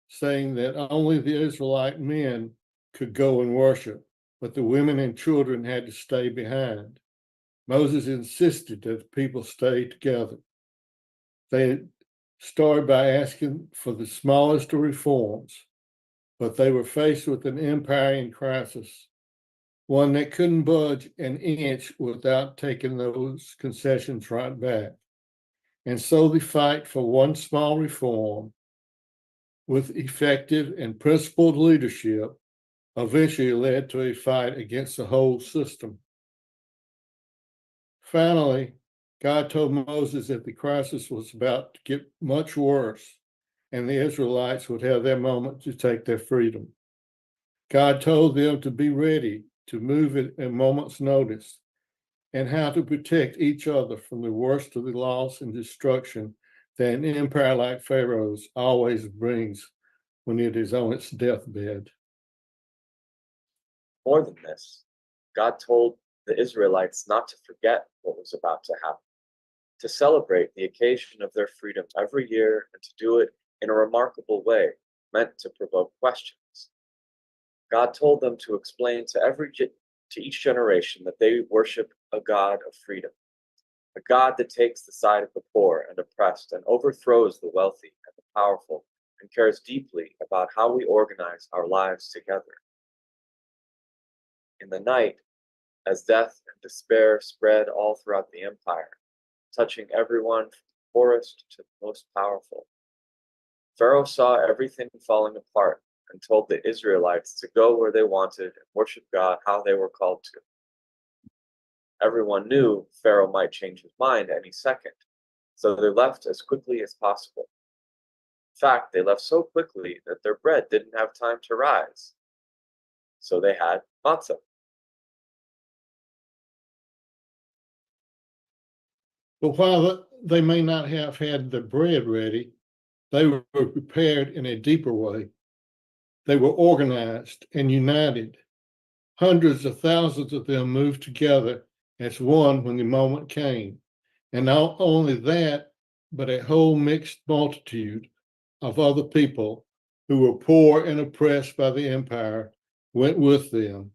saying that only the Israelite men could go and worship, but the women and children had to stay behind. Moses insisted that the people stay together. They started by asking for the smallest of reforms, but they were faced with an empire in crisis, one that couldn't budge an inch without taking those concessions right back. And so the fight for one small reform with effective and principled leadership eventually led to a fight against the whole system. Finally, God told Moses that the crisis was about to get much worse and the Israelites would have their moment to take their freedom. God told them to be ready to move at a moment's notice and how to protect each other from the worst of the loss and destruction that an empire like Pharaoh's always brings when it is on its deathbed. More than this, God told the Israelites not to forget what was about to happen, to celebrate the occasion of their freedom every year and to do it in a remarkable way, meant to provoke questions. God told them to explain to each generation that they worship a God of freedom, a God that takes the side of the poor and oppressed and overthrows the wealthy and the powerful and cares deeply about how we organize our lives together. In the night, as death and despair spread all throughout the empire, touching everyone from the poorest to the most powerful, Pharaoh saw everything falling apart and told the Israelites to go where they wanted and worship God how they were called to. Everyone knew Pharaoh might change his mind any second, so they left as quickly as possible. In fact, they left so quickly that their bread didn't have time to rise. So they had matzah. But while they may not have had the bread ready, they were prepared in a deeper way. They were organized and united. Hundreds of thousands of them moved together as one when the moment came. And not only that, but a whole mixed multitude of other people who were poor and oppressed by the empire went with them.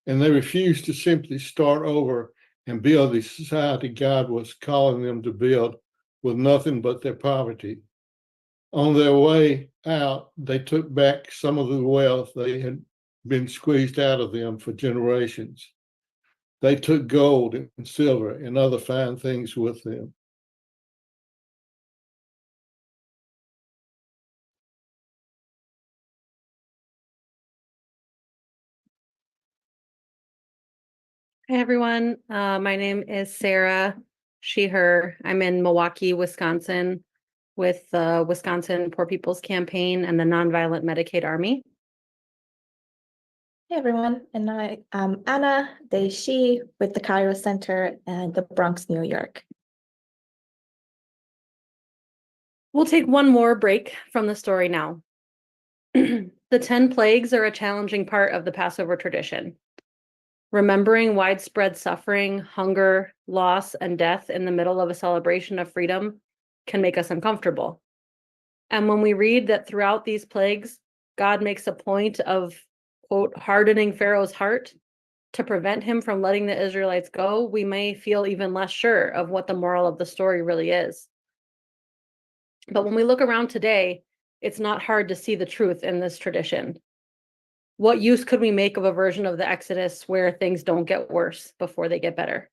And they refused to simply start over and build the society God was calling them to build with nothing but their poverty. On their way out, they took back some of the wealth they had been squeezed out of them for generations. They took gold and silver and other fine things with them. Hi, everyone. My name is Sarah, she, her. I'm in Milwaukee, Wisconsin, with the Wisconsin Poor People's Campaign and the Nonviolent Medicaid Army. Hey everyone, and I'm Anna, they, she, with the Cairo Center and the Bronx, New York. We'll take one more break from the story now. The 10 plagues are a challenging part of the Passover tradition. Remembering widespread suffering, hunger, loss, and death in the middle of a celebration of freedom can make us uncomfortable. And when we read that throughout these plagues, God makes a point of, quote, hardening Pharaoh's heart to prevent him from letting the Israelites go, we may feel even less sure of what the moral of the story really is. But when we look around today, it's not hard to see the truth in this tradition. What use could we make of a version of the Exodus where things don't get worse before they get better?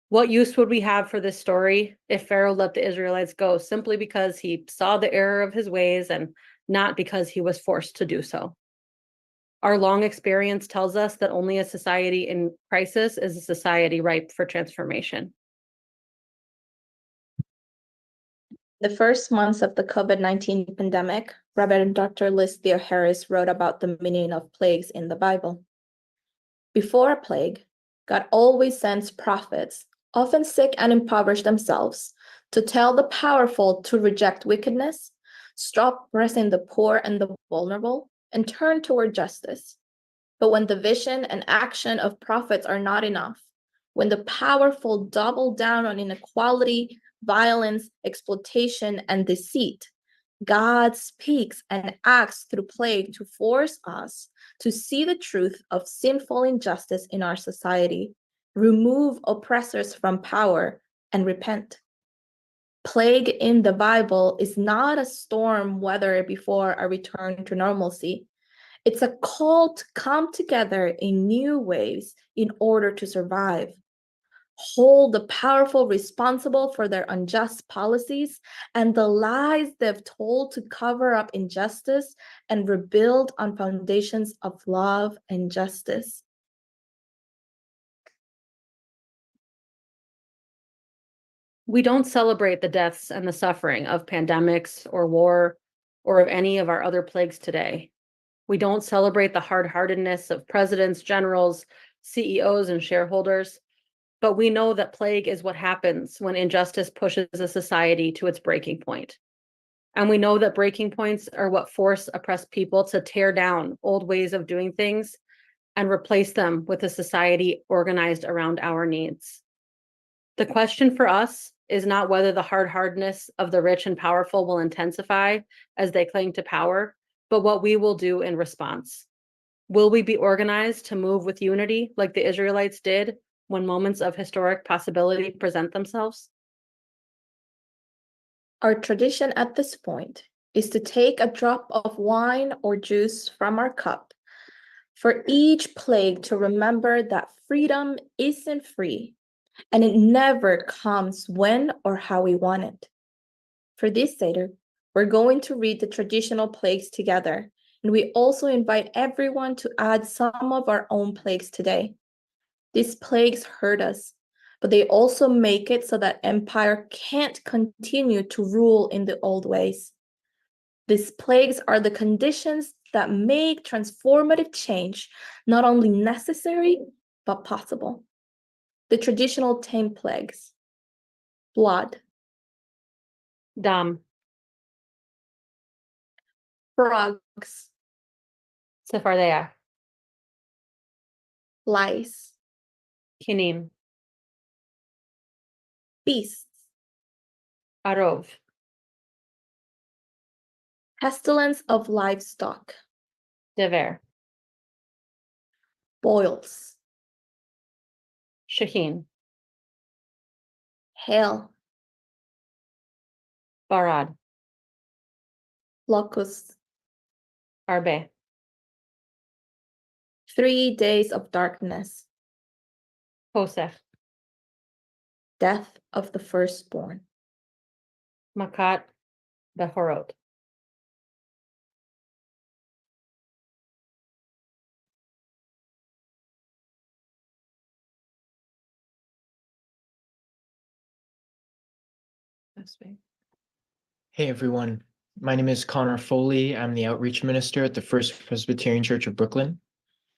What use would we have for this story if Pharaoh let the Israelites go simply because he saw the error of his ways and not because he was forced to do so? Our long experience tells us that only a society in crisis is a society ripe for transformation. The first months of the COVID-19 pandemic, Reverend Dr. Liz Theo Harris wrote about the meaning of plagues in the Bible. Before a plague, God always sends prophets, often sick and impoverished themselves, to tell the powerful to reject wickedness, stop oppressing the poor and the vulnerable, and turn toward justice. But when the vision and action of prophets are not enough, when the powerful double down on inequality, violence, exploitation, and deceit, God speaks and acts through plague to force us to see the truth of sinful injustice in our society, remove oppressors from power, and repent. Plague in the Bible is not a storm weather before a return to normalcy. It's a call to come together in new ways in order to survive. Hold the powerful responsible for their unjust policies and the lies they've told to cover up injustice and rebuild on foundations of love and justice. We don't celebrate the deaths and the suffering of pandemics or war or of any of our other plagues today. We don't celebrate the hard-heartedness of presidents, generals, CEOs, and shareholders, but we know that plague is what happens when injustice pushes a society to its breaking point. And we know that breaking points are what force oppressed people to tear down old ways of doing things and replace them with a society organized around our needs. The question for us is not whether the hard-heartedness of the rich and powerful will intensify as they cling to power, but what we will do in response. Will we be organized to move with unity like the Israelites did when moments of historic possibility present themselves? Our tradition at this point is to take a drop of wine or juice from our cup for each plague to remember that freedom isn't free and it never comes when or how we want it. For this Seder, we're going to read the traditional plagues together, and we also invite everyone to add some of our own plagues today. These plagues hurt us, but they also make it so that empire can't continue to rule in the old ways. These plagues are the conditions that make transformative change not only necessary, but possible. The traditional 10 plagues: blood, Dam, frogs, Sephardea, lice, Kinim, beasts, Arov, pestilence of livestock, Dever, boils, Shaheen, hail, Barad, locusts, Arbe, 3 days of darkness, Posech, death of the firstborn. Makat, Behorot. Hey everyone, my name is Connor Foley. I'm the outreach minister at the First Presbyterian Church of Brooklyn.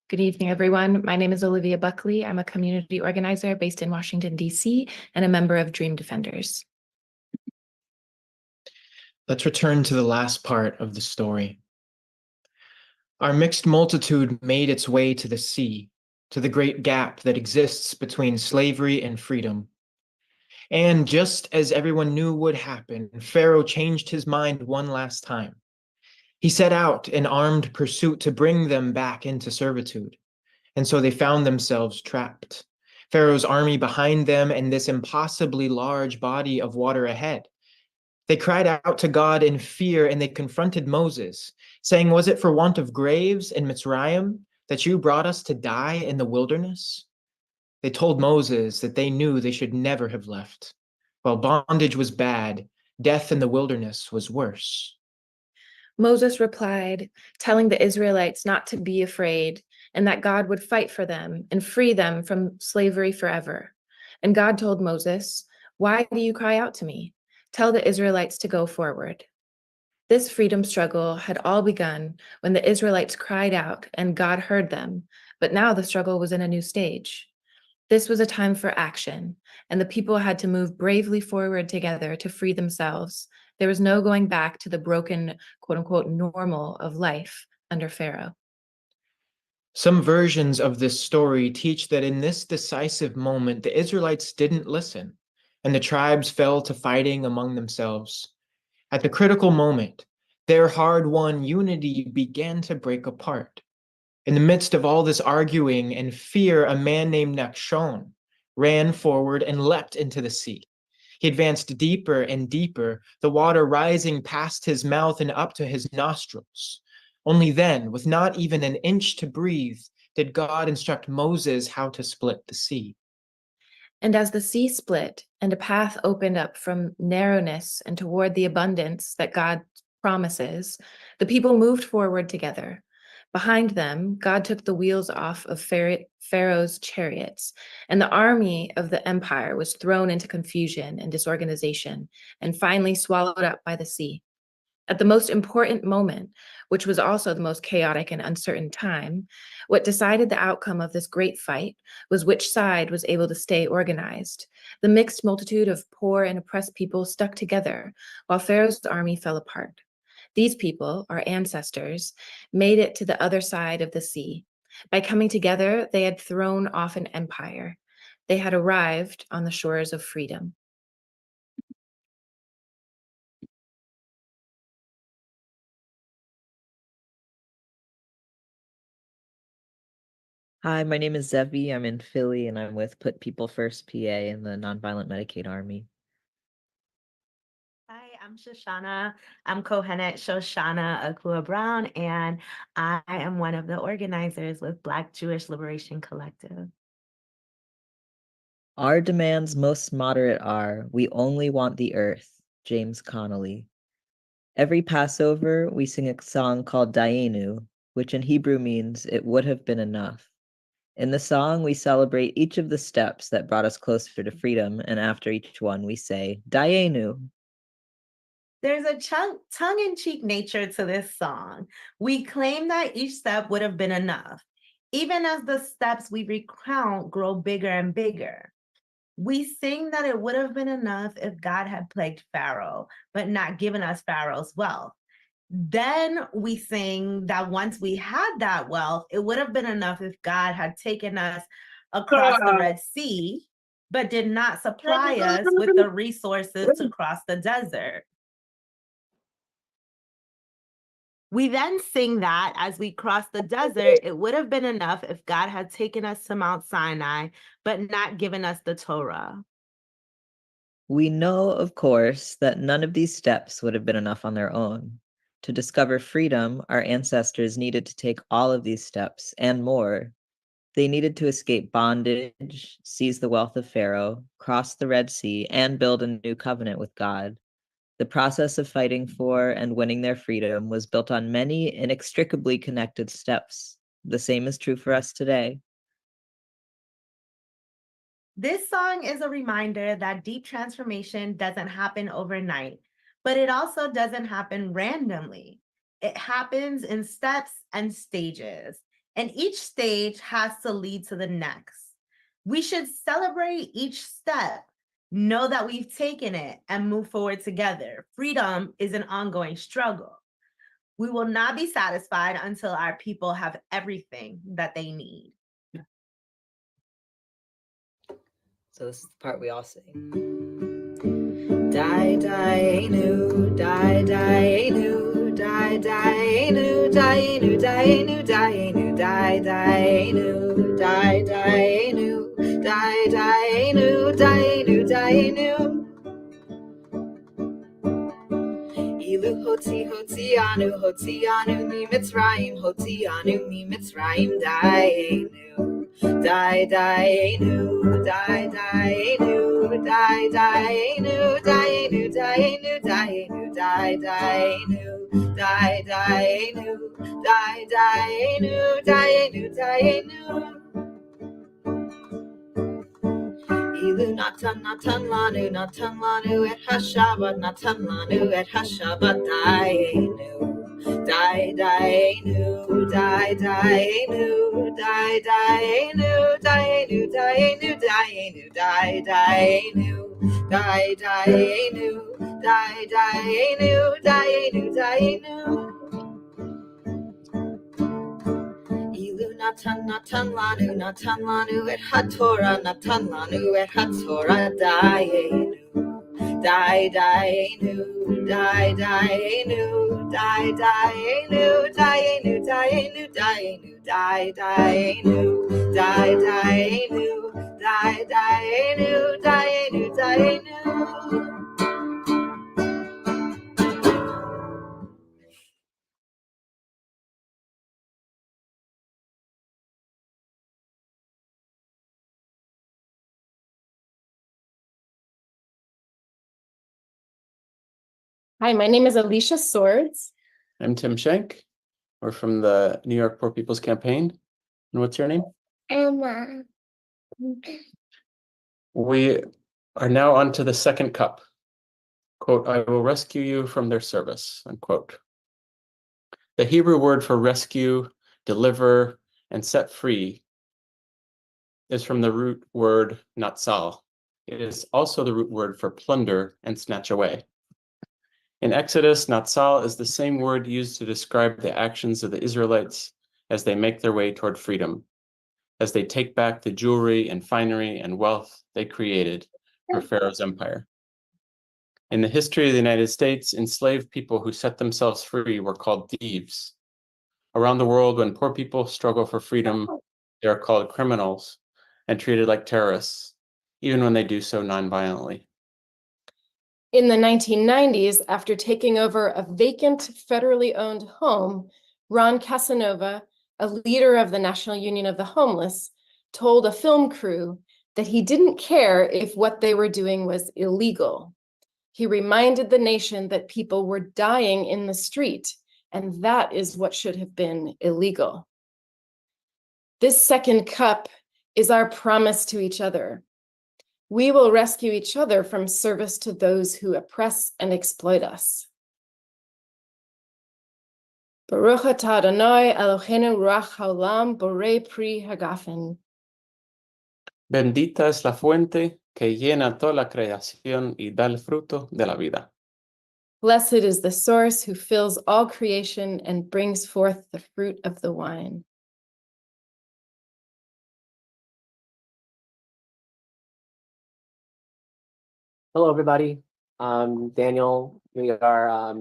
Good evening, everyone. My name is Olivia Buckley. I'm a community organizer based in Washington, D.C., and a member of Dream Defenders. Let's return to the last part of the story. Our mixed multitude made its way to the sea, to the great gap that exists between slavery and freedom. And just as everyone knew would happen, Pharaoh changed his mind one last time. He set out in armed pursuit to bring them back into servitude. And so they found themselves trapped. Pharaoh's army behind them and this impossibly large body of water ahead. They cried out to God in fear and they confronted Moses, saying, "Was it for want of graves in Mitzrayim that you brought us to die in the wilderness?" They told Moses that they knew they should never have left. While bondage was bad, death in the wilderness was worse. Moses replied, telling the Israelites not to be afraid and that God would fight for them and free them from slavery forever. And God told Moses, "Why do you cry out to me? Tell the Israelites to go forward." This freedom struggle had all begun when the Israelites cried out and God heard them, but now the struggle was in a new stage. This was a time for action, and the people had to move bravely forward together to free themselves. There was no going back to the broken, quote unquote, normal of life under Pharaoh. Some versions of this story teach that in this decisive moment, the Israelites didn't listen, and the tribes fell to fighting among themselves. At the critical moment, their hard-won unity began to break apart. In the midst of all this arguing and fear, a man named Nachshon ran forward and leapt into the sea. He advanced deeper and deeper, the water rising past his mouth and up to his nostrils. Only then, with not even an inch to breathe, did God instruct Moses how to split the sea. And as the sea split and a path opened up from narrowness and toward the abundance that God promises, the people moved forward together. Behind them, God took the wheels off of Pharaoh's chariots, and the army of the empire was thrown into confusion and disorganization, and finally swallowed up by the sea. At the most important moment, which was also the most chaotic and uncertain time, what decided the outcome of this great fight was which side was able to stay organized. The mixed multitude of poor and oppressed people stuck together while Pharaoh's army fell apart. These people, our ancestors, made it to the other side of the sea. By coming together, they had thrown off an empire. They had arrived on the shores of freedom. Hi, my name is Zevi. I'm in Philly and I'm with Put People First PA in the Nonviolent Medicaid Army. Hi, I'm Shoshana. I'm Kohenet Shoshana Akua Brown, and I am one of the organizers with Black Jewish Liberation Collective. Our demands most moderate are, we only want the earth, James Connolly. Every Passover, we sing a song called Dayenu, which in Hebrew means it would have been enough. In the song, we celebrate each of the steps that brought us closer to freedom, and after each one, we say, Dayenu. There's a tongue-in-cheek nature to this song. We claim that each step would have been enough, even as the steps we recount grow bigger and bigger. We sing that it would have been enough if God had plagued Pharaoh, but not given us Pharaoh's wealth. Then we sing that once we had that wealth, it would have been enough if God had taken us across the Red Sea, but did not supply us with the resources to cross the desert. We then sing that as we cross the desert, it would have been enough if God had taken us to Mount Sinai, but not given us the Torah. We know, of course, that none of these steps would have been enough on their own. To discover freedom, our ancestors needed to take all of these steps and more. They needed to escape bondage, seize the wealth of Pharaoh, cross the Red Sea, and build a new covenant with God. The process of fighting for and winning their freedom was built on many inextricably connected steps. The same is true for us today. This song is a reminder that deep transformation doesn't happen overnight, but it also doesn't happen randomly. It happens in steps and stages, and each stage has to lead to the next. We should celebrate each step, know that we've taken it, and move forward together. Freedom is an ongoing struggle. We will not be satisfied until our people have everything that they need. So this is the part we all sing. Die, die, nu, die, die, nu, die, die, nu, die, nu, die, nu, die, nu, die, die, nu, die, die, nu, die, die, nu, die, nu, die, nu. Ilu hoti anu mi Mitzrayim, hoti anu mi Mitzrayim, die, nu, die, die, nu, die, die, nu, die, die, nu, die, nu, die, nu, die, nu, die, die, nu, die, die, nu, die, die, nu, die, nu, die, nu. Ilu natan natan lanu et hashaba natan lanu et hashaba die nu die nu die nu die nu die nu die nu die nu die nu die nu die nu die nu. Ilu natan lanu et hatora natan lanu et hatora die nu die nu die nu die nu die nu die nu die nu die nu die nu die nu die nu die nu. Hi, my name is Alicia Swords. I'm Tim Schenk. We're from the New York Poor People's Campaign. And what's your name? Emma. We are now on to the second cup. Quote, I will rescue you from their service, unquote. The Hebrew word for rescue, deliver, and set free is from the root word natsal. It is also the root word for plunder and snatch away. In Exodus, natsal is the same word used to describe the actions of the Israelites as they make their way toward freedom, as they take back the jewelry and finery and wealth they created for Pharaoh's empire. In the history of the United States, enslaved people who set themselves free were called thieves. Around the world, when poor people struggle for freedom, they are called criminals and treated like terrorists, even when they do so nonviolently. In the 1990s, after taking over a vacant federally owned home, Ron Casanova, a leader of the National Union of the Homeless, told a film crew that he didn't care if what they were doing was illegal. He reminded the nation that people were dying in the street, and that is what should have been illegal. This second cup is our promise to each other. We will rescue each other from service to those who oppress and exploit us. Baruch atah Adonai Eloheinu ruach haolam borei pri hagafen. Bendita es la fuente que llena toda la creación y da el fruto de la vida. Blessed is the source who fills all creation and brings forth the fruit of the wine. Hello, everybody. Daniel. We are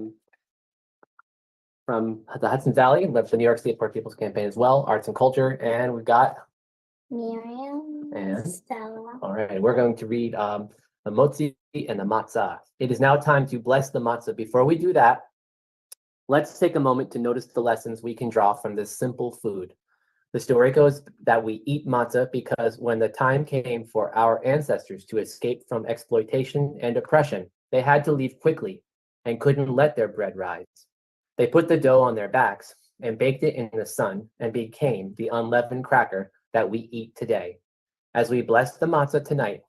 from the Hudson Valley, live the New York State Poor People's Campaign as well, arts and culture, and we've got Miriam. and Stella. all right, we're going to read the motzi and the matzah. It is now time to bless the matzah. Before we do that, let's take a moment to notice the lessons we can draw from this simple food. The story goes that we eat matzah because when the time came for our ancestors to escape from exploitation and oppression, they had to leave quickly and couldn't let their bread rise. They put the dough on their backs and baked it in the sun and became the unleavened cracker that we eat today. As we bless the matzah tonight,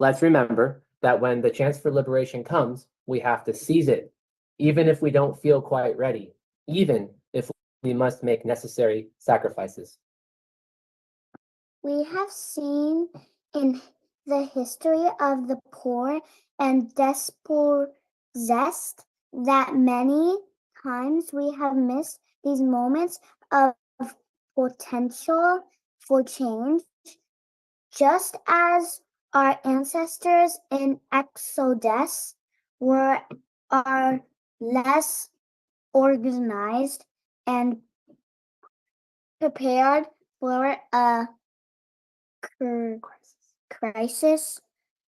let's remember that when the chance for liberation comes, we have to seize it, even if we don't feel quite ready, even if we must make necessary sacrifices. We have seen in the history of the poor and dispossessed that many times we have missed these moments of potential for change, just as our ancestors in Exodus are less organized and prepared for a crisis.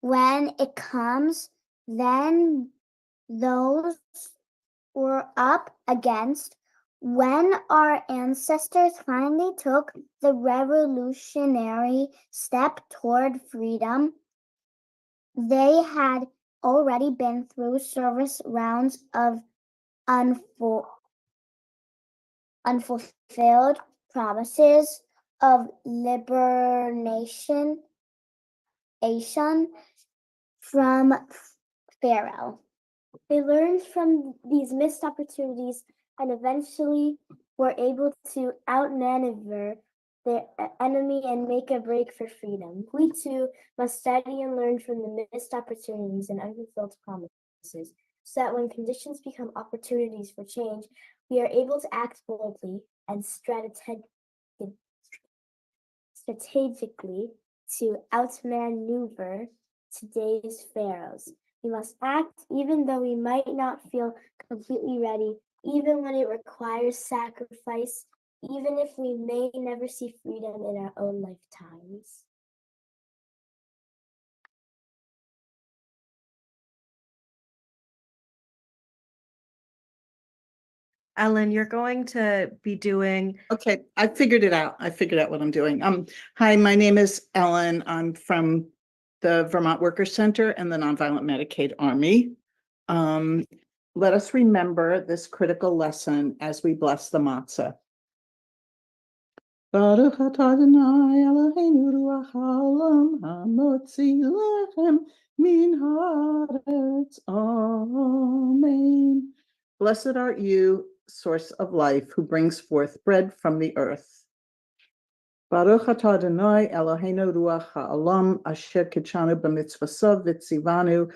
When it comes, then those were up against. When our ancestors finally took the revolutionary step toward freedom, they had already been through service rounds of unfulfilled promises of liberation from Pharaoh. They learned from these missed opportunities and eventually were able to outmaneuver their enemy and make a break for freedom. We too must study and learn from the missed opportunities and unfulfilled promises, so that when conditions become opportunities for change, we are able to act boldly and strategically to outmaneuver today's pharaohs. We must act even though we might not feel completely ready, even when it requires sacrifice, even if we may never see freedom in our own lifetimes. Ellen, you're going to be doing. Okay, I figured it out. I figured out what I'm doing. Hi, my name is Ellen. I'm from the Vermont Workers Center and the Nonviolent Medicaid Army. Let us remember this critical lesson as we bless the matzah. Baruch atah Adonai Eloheinu ruach haolam hamotzi lechem min haaretz. Amen. Blessed art you, source of life, who brings forth bread from the earth. Baruch atah Adonai Eloheinu ruach haolam asher kitshanu b'mitzvasav v'tzivanu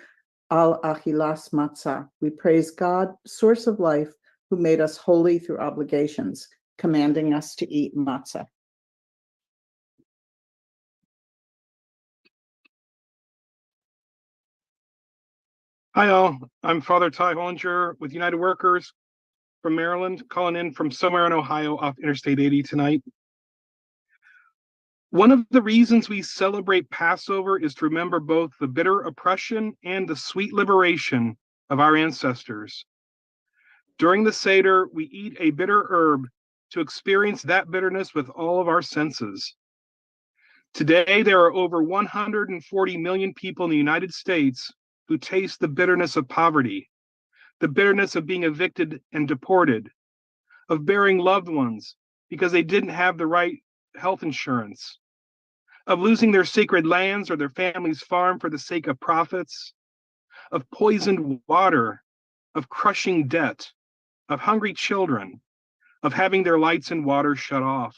al achilas matzah. We praise God, source of life, who made us holy through obligations, commanding us to eat matzah. Hi all, I'm Father Ty Hollinger with United Workers from Maryland, calling in from somewhere in Ohio off Interstate 80 tonight. One of the reasons we celebrate Passover is to remember both the bitter oppression and the sweet liberation of our ancestors. During the Seder, we eat a bitter herb to experience that bitterness with all of our senses. Today, there are over 140 million people in the United States who taste the bitterness of poverty, the bitterness of being evicted and deported, of burying loved ones because they didn't have the right health insurance, of losing their sacred lands or their family's farm for the sake of profits, of poisoned water, of crushing debt, of hungry children, of having their lights and water shut off.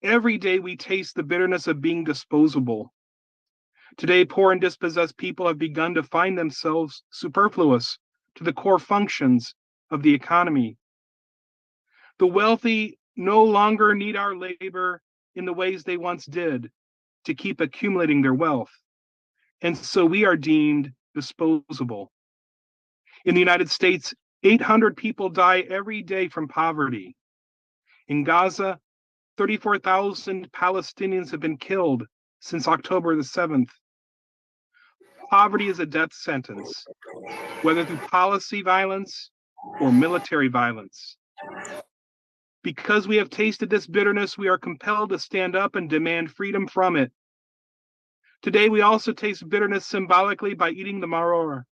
Every day we taste the bitterness of being disposable. Today, poor and dispossessed people have begun to find themselves superfluous to the core functions of the economy. The wealthy no longer need our labor in the ways they once did to keep accumulating their wealth, and so we are deemed disposable. In the United States, 800 people die every day from poverty. In Gaza, 34,000 Palestinians have been killed since October the 7th. Poverty is a death sentence, whether through policy violence or military violence. Because we have tasted this bitterness, we are compelled to stand up and demand freedom from it. Today, we also taste bitterness symbolically by eating the maror.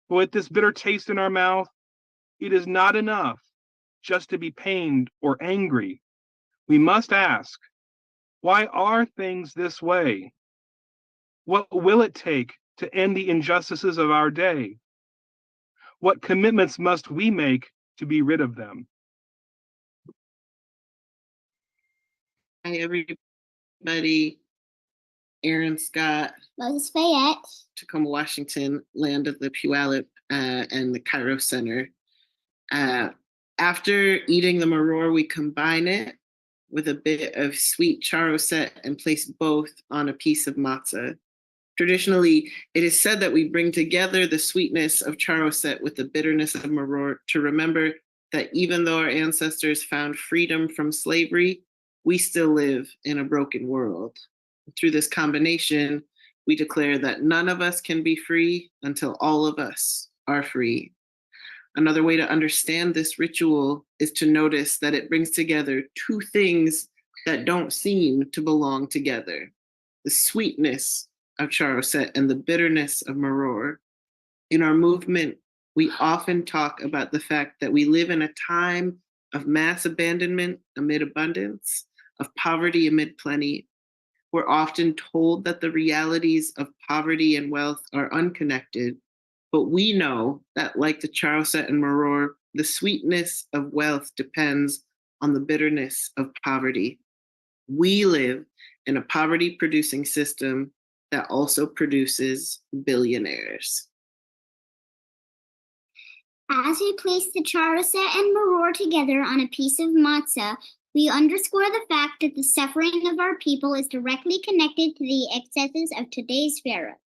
But with this bitter taste in our mouth, it is not enough just to be pained or angry. We must ask, why are things this way? What will it take to end the injustices of our day? What commitments must we make to be rid of them? Hi, everybody. Aaron Scott. Moses Fayette. Tacoma, Washington, land of the Puyallup and the Cairo Center. After eating the maror, we combine it with a bit of sweet charoset and place both on a piece of matzah. Traditionally, it is said that we bring together the sweetness of charoset with the bitterness of maror to remember that even though our ancestors found freedom from slavery, we still live in a broken world. Through this combination, we declare that none of us can be free until all of us are free. Another way to understand this ritual is to notice that it brings together two things that don't seem to belong together: the sweetness of charoset and the bitterness of maror. In our movement, We often talk about the fact that we live in a time of mass abandonment amid abundance, of poverty amid plenty. We're often told that the realities of poverty and wealth are unconnected, but we know that, like the charoset and maror, the sweetness of wealth depends on the bitterness of poverty. We live in a poverty-producing system that also produces billionaires. As we place the charoset and maror together on a piece of matzah, we underscore the fact that the suffering of our people is directly connected to the excesses of today's pharaohs.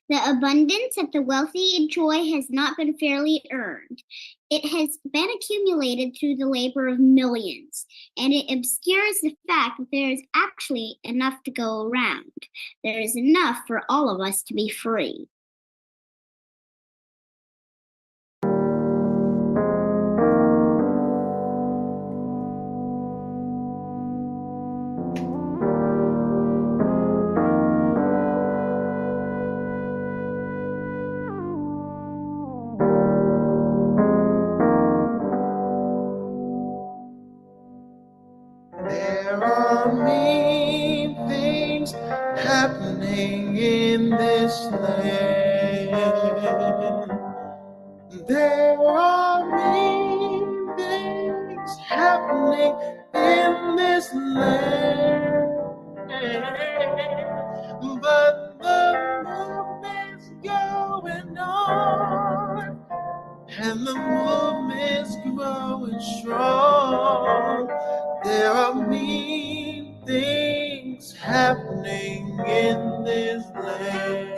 The abundance that the wealthy enjoy has not been fairly earned. It has been accumulated through the labor of millions, and it obscures the fact that there is actually enough to go around. There is enough for all of us to be free. There are mean things happening in this land. There are mean things happening in this land. But the movement's going on, and the movement's growing strong. There are mean things happening in this land.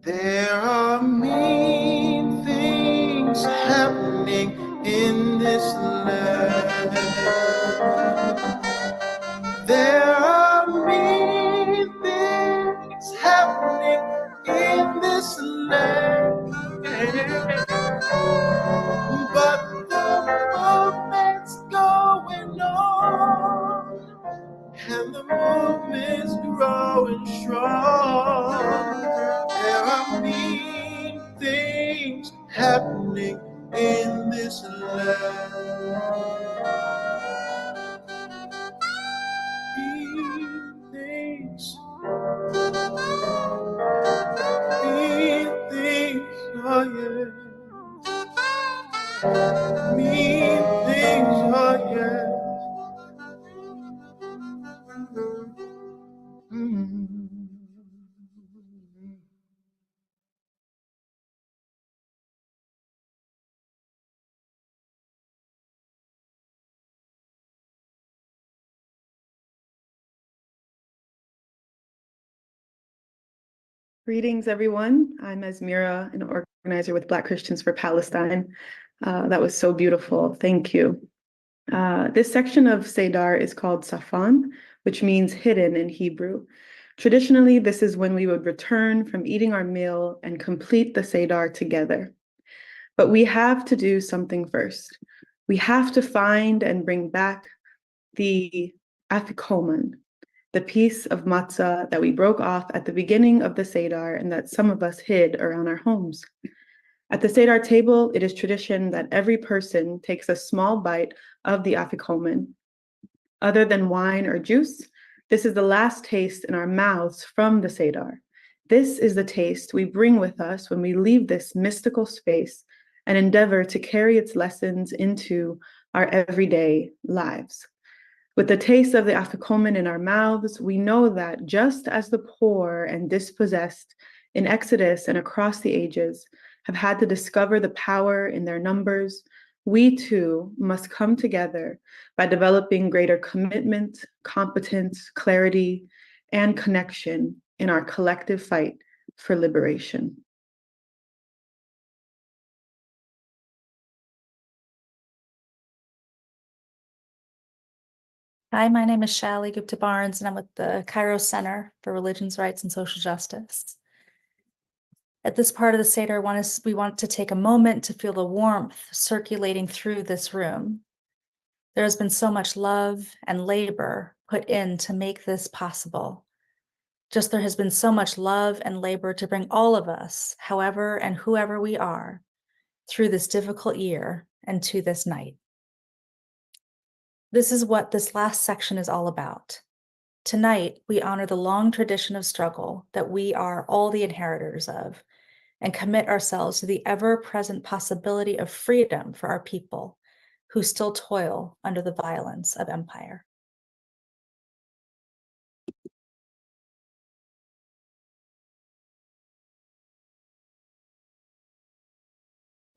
There are mean things happening in this land. There are mean things happening in this land. But the movement's going on, and the movement's growing strong. There are mean things happening in this land. Mean things. Mean things, oh yeah. Mean things, oh yeah. Greetings, everyone. I'm Esmira, an organizer with Black Christians for Palestine. That was so beautiful. Thank you. This section of Seder is called Safan, which means hidden in Hebrew. Traditionally, this is when we would return from eating our meal and complete the Seder together. But we have to do something first. We have to find and bring back the afikoman, the piece of matzah that we broke off at the beginning of the Seder and that some of us hid around our homes. At the Seder table, it is tradition that every person takes a small bite of the afikoman. Other than wine or juice, This is the last taste in our mouths from the Seder. This is the taste we bring with us when we leave this mystical space and endeavor to carry its lessons into our everyday lives. With the taste of the afikomen in our mouths, we know that just as the poor and dispossessed in Exodus and across the ages have had to discover the power in their numbers, we too must come together by developing greater commitment, competence, clarity, and connection in our collective fight for liberation. Hi, my name is Shali Gupta Barnes, and I'm with the Cairo Center for Religions, Rights, and Social Justice. At this part of the Seder, we want to take a moment to feel the warmth circulating through this room. There has been so much love and labor put in to make this possible. Just there has been so much love and labor to bring all of us, however and whoever we are, through this difficult year and to this night. This is what this last section is all about. Tonight, we honor the long tradition of struggle that we are all the inheritors of, and commit ourselves to the ever-present possibility of freedom for our people who still toil under the violence of empire.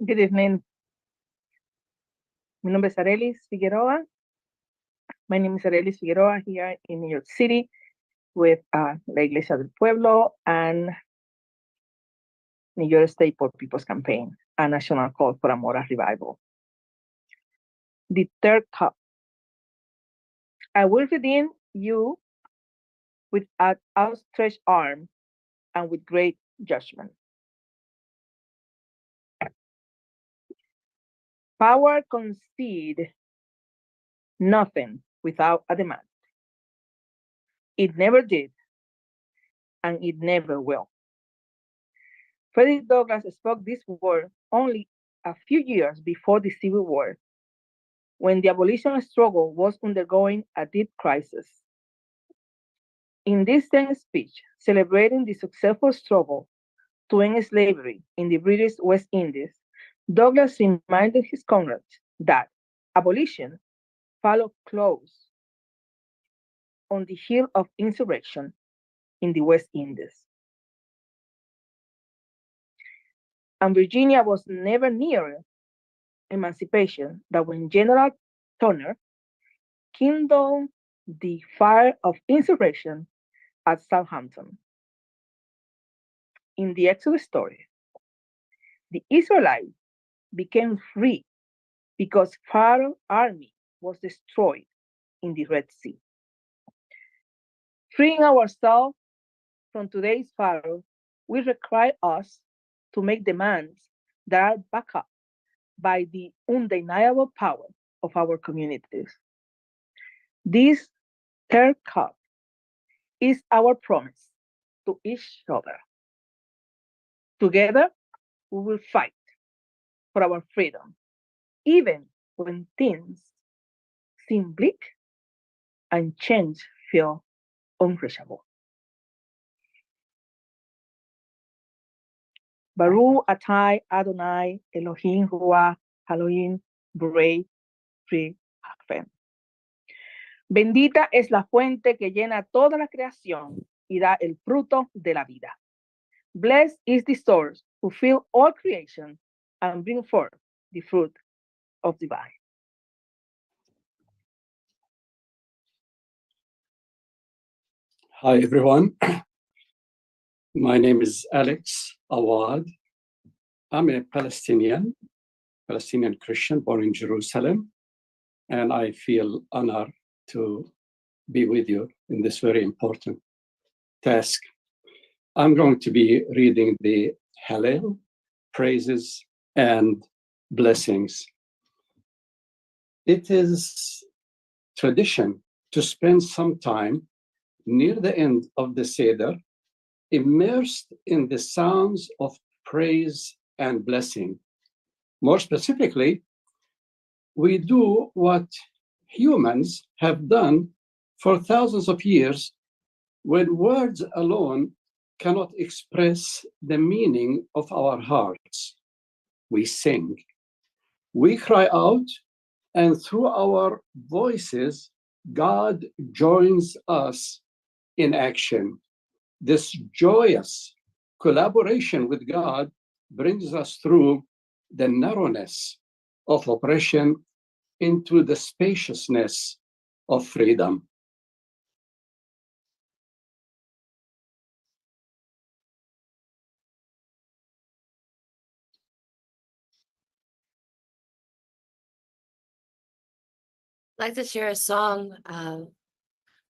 Good evening. Mi nombre es Arelis Figueroa. My name is Arelis Figueroa here in New York City with La Iglesia del Pueblo and New York State Poor People's Campaign, a national call for a moral revival. The third cup. I will redeem you with an outstretched arm and with great judgment. Power concede nothing without a demand. It never did, and it never will. Frederick Douglass spoke this word only a few years before the Civil War, when the abolition struggle was undergoing a deep crisis. In this same speech, celebrating the successful struggle to end slavery in the British West Indies, Douglass reminded his comrades that abolition followed close on the heel of insurrection in the West Indies. And Virginia was never nearer emancipation than when General Turner kindled the fire of insurrection at Southampton. In the Exodus story, the Israelites became free because Pharaoh's army was destroyed in the Red Sea. Freeing ourselves from today's Pharaoh will require us to make demands that are backed up by the undeniable power of our communities. This third cup is our promise to each other. Together, we will fight for our freedom, even when things seem bleak and change feel unreachable. Baruch Atai Adonai Elohim Ruach Elohim Borei Pri Hakfen. Bendita es la fuente que llena toda la creación y da el fruto de la vida. Blessed is the source who fill all creation and bring forth the fruit of the vine. Hi, everyone. My name is Alex Awad. I'm a Palestinian Christian born in Jerusalem, and I feel honored to be with you in this very important task. I'm going to be reading the Hallel, praises and blessings. It is tradition to spend some time near the end of the Seder, immersed in the sounds of praise and blessing. More specifically, we do what humans have done For thousands of years, when words alone cannot express the meaning of our hearts, we sing, we cry out, and through our voices, God joins us in action. This joyous collaboration with God brings us through the narrowness of oppression into the spaciousness of freedom. I'd like to share a song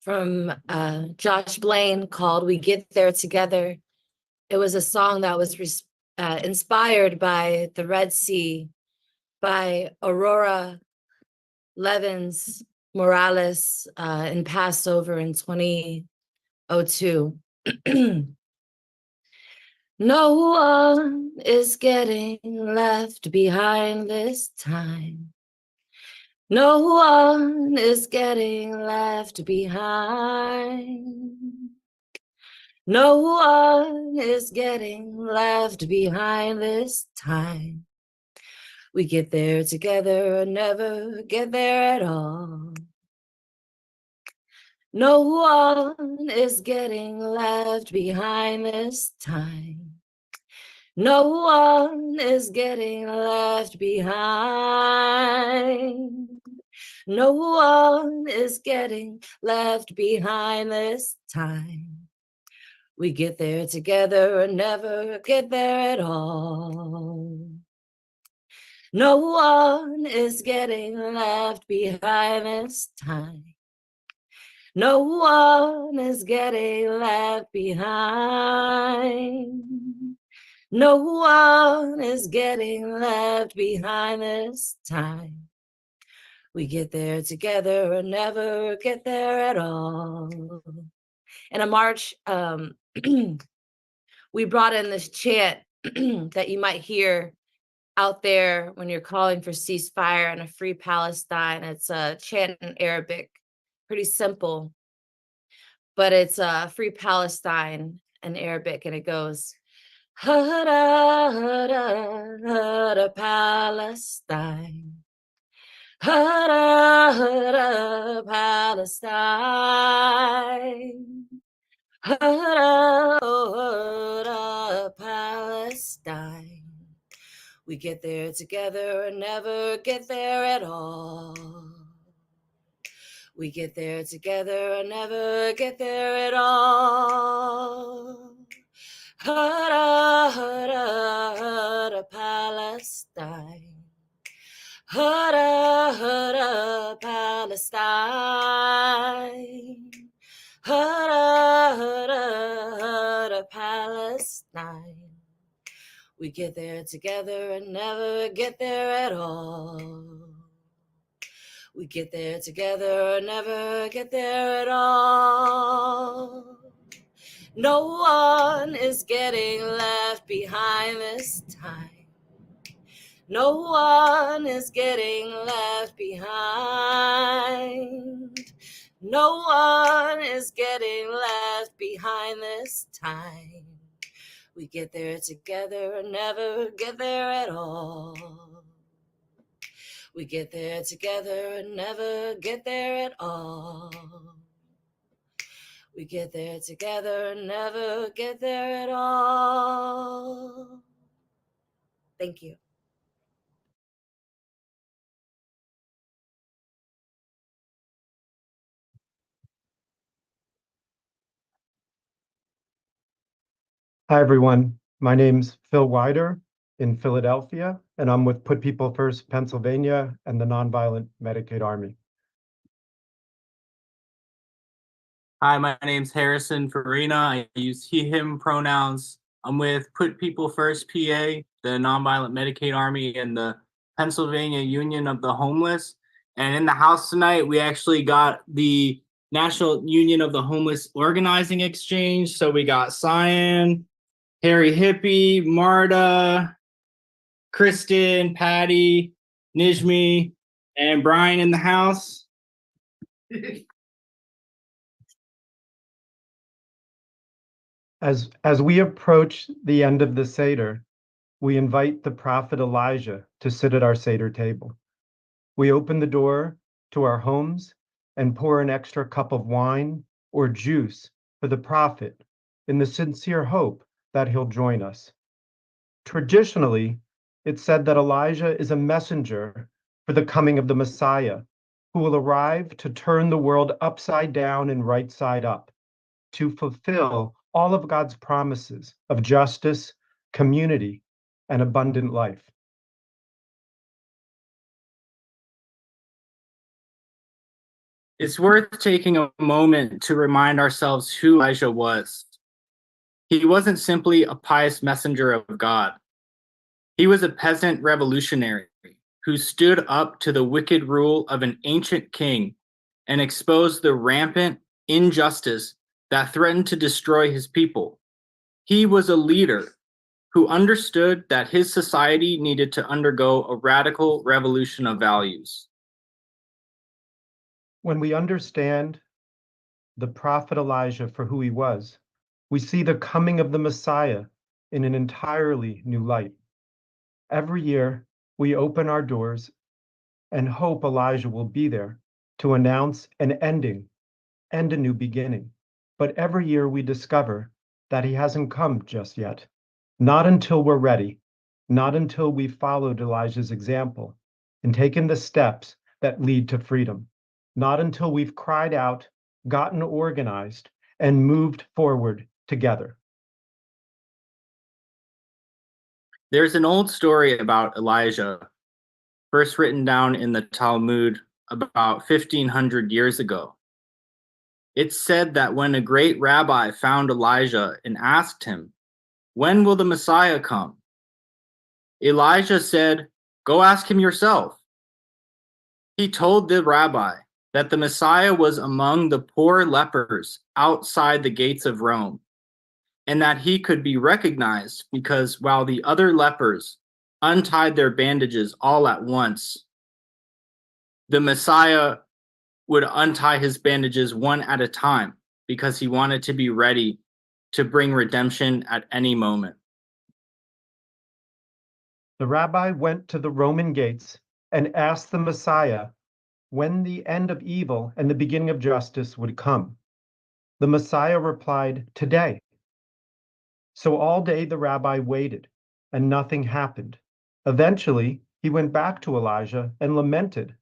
from Josh Blaine called We Get There Together. It was a song that was inspired by the Red Sea by Aurora Levins Morales in Passover in 2002. No one is getting left behind this time. No one is getting left behind. No one is getting left behind this time. We get there together or never get there at all. No one is getting left behind this time. No one is getting left behind. No one is getting left behind this time. We get there together or never get there at all. No one is getting left behind this time. No one is getting left behind. No one is getting left behind this time. We get there together or never get there at all. In a march, we brought in this chant that you might hear out there when you're calling for ceasefire and a free Palestine. It's a chant in Arabic, pretty simple, but it's free Palestine in Arabic, and it goes, Hada, hada, hada, Palestine. Hada, hada, Palestine. Hada, hada, Palestine. We get there together and never get there at all. We get there together and never get there at all. Hada, hada, hada, Palestine. Hada, hada, Palestine. Hada, hada, hada, Palestine. We get there together and never get there at all. We get there together and never get there at all. No one is getting left behind this time. No one is getting left behind. No one is getting left behind this time. We get there together and never get there at all. We get there together and never get there at all. We get there together and never get there at all. Thank you. Hi, everyone. My name's Phil Wider in Philadelphia, and I'm with Put People First Pennsylvania and the Nonviolent Medicaid Army. Hi, my name's Harrison Farina. I use he, him pronouns. I'm with Put People First PA, the Nonviolent Medicaid Army, and the Pennsylvania Union of the Homeless. And in the house tonight, we actually got the National Union of the Homeless Organizing Exchange. So we got Cyan, Harry Hippie, Marta, Kristen, Patty, Nijmi, and Brian in the house. As we approach the end of the Seder, we invite the prophet Elijah to sit at our Seder table. We open the door to our homes and pour an extra cup of wine or juice for the prophet in the sincere hope that he'll join us. Traditionally, it's said that Elijah is a messenger for the coming of the Messiah, who will arrive to turn the world upside down and right side up, to fulfill all of God's promises of justice, community, and abundant life. It's worth taking a moment to remind ourselves who Elijah was. He wasn't simply a pious messenger of God. He was a peasant revolutionary who stood up to the wicked rule of an ancient king and exposed the rampant injustice that threatened to destroy his people. He was a leader who understood that his society needed to undergo a radical revolution of values. When we understand the prophet Elijah for who he was, we see the coming of the Messiah in an entirely new light. Every year, we open our doors and hope Elijah will be there to announce an ending and a new beginning. But every year we discover that he hasn't come just yet. Not until we're ready, not until we've followed Elijah's example and taken the steps that lead to freedom, not until we've cried out, gotten organized, and moved forward together. There's an old story about Elijah, first written down in the Talmud about 1500 years ago. It's said that when a great rabbi found Elijah and asked him, "When will the Messiah come?" Elijah said, "Go ask him yourself." He told the rabbi that the Messiah was among the poor lepers outside the gates of Rome, and that he could be recognized because while the other lepers untied their bandages all at once, the Messiah would untie his bandages one at a time because he wanted to be ready to bring redemption at any moment. The rabbi went to the Roman gates and asked the Messiah when the end of evil and the beginning of justice would come. The Messiah replied, "Today." So all day the rabbi waited, and nothing happened. Eventually, he went back to Elijah and lamented,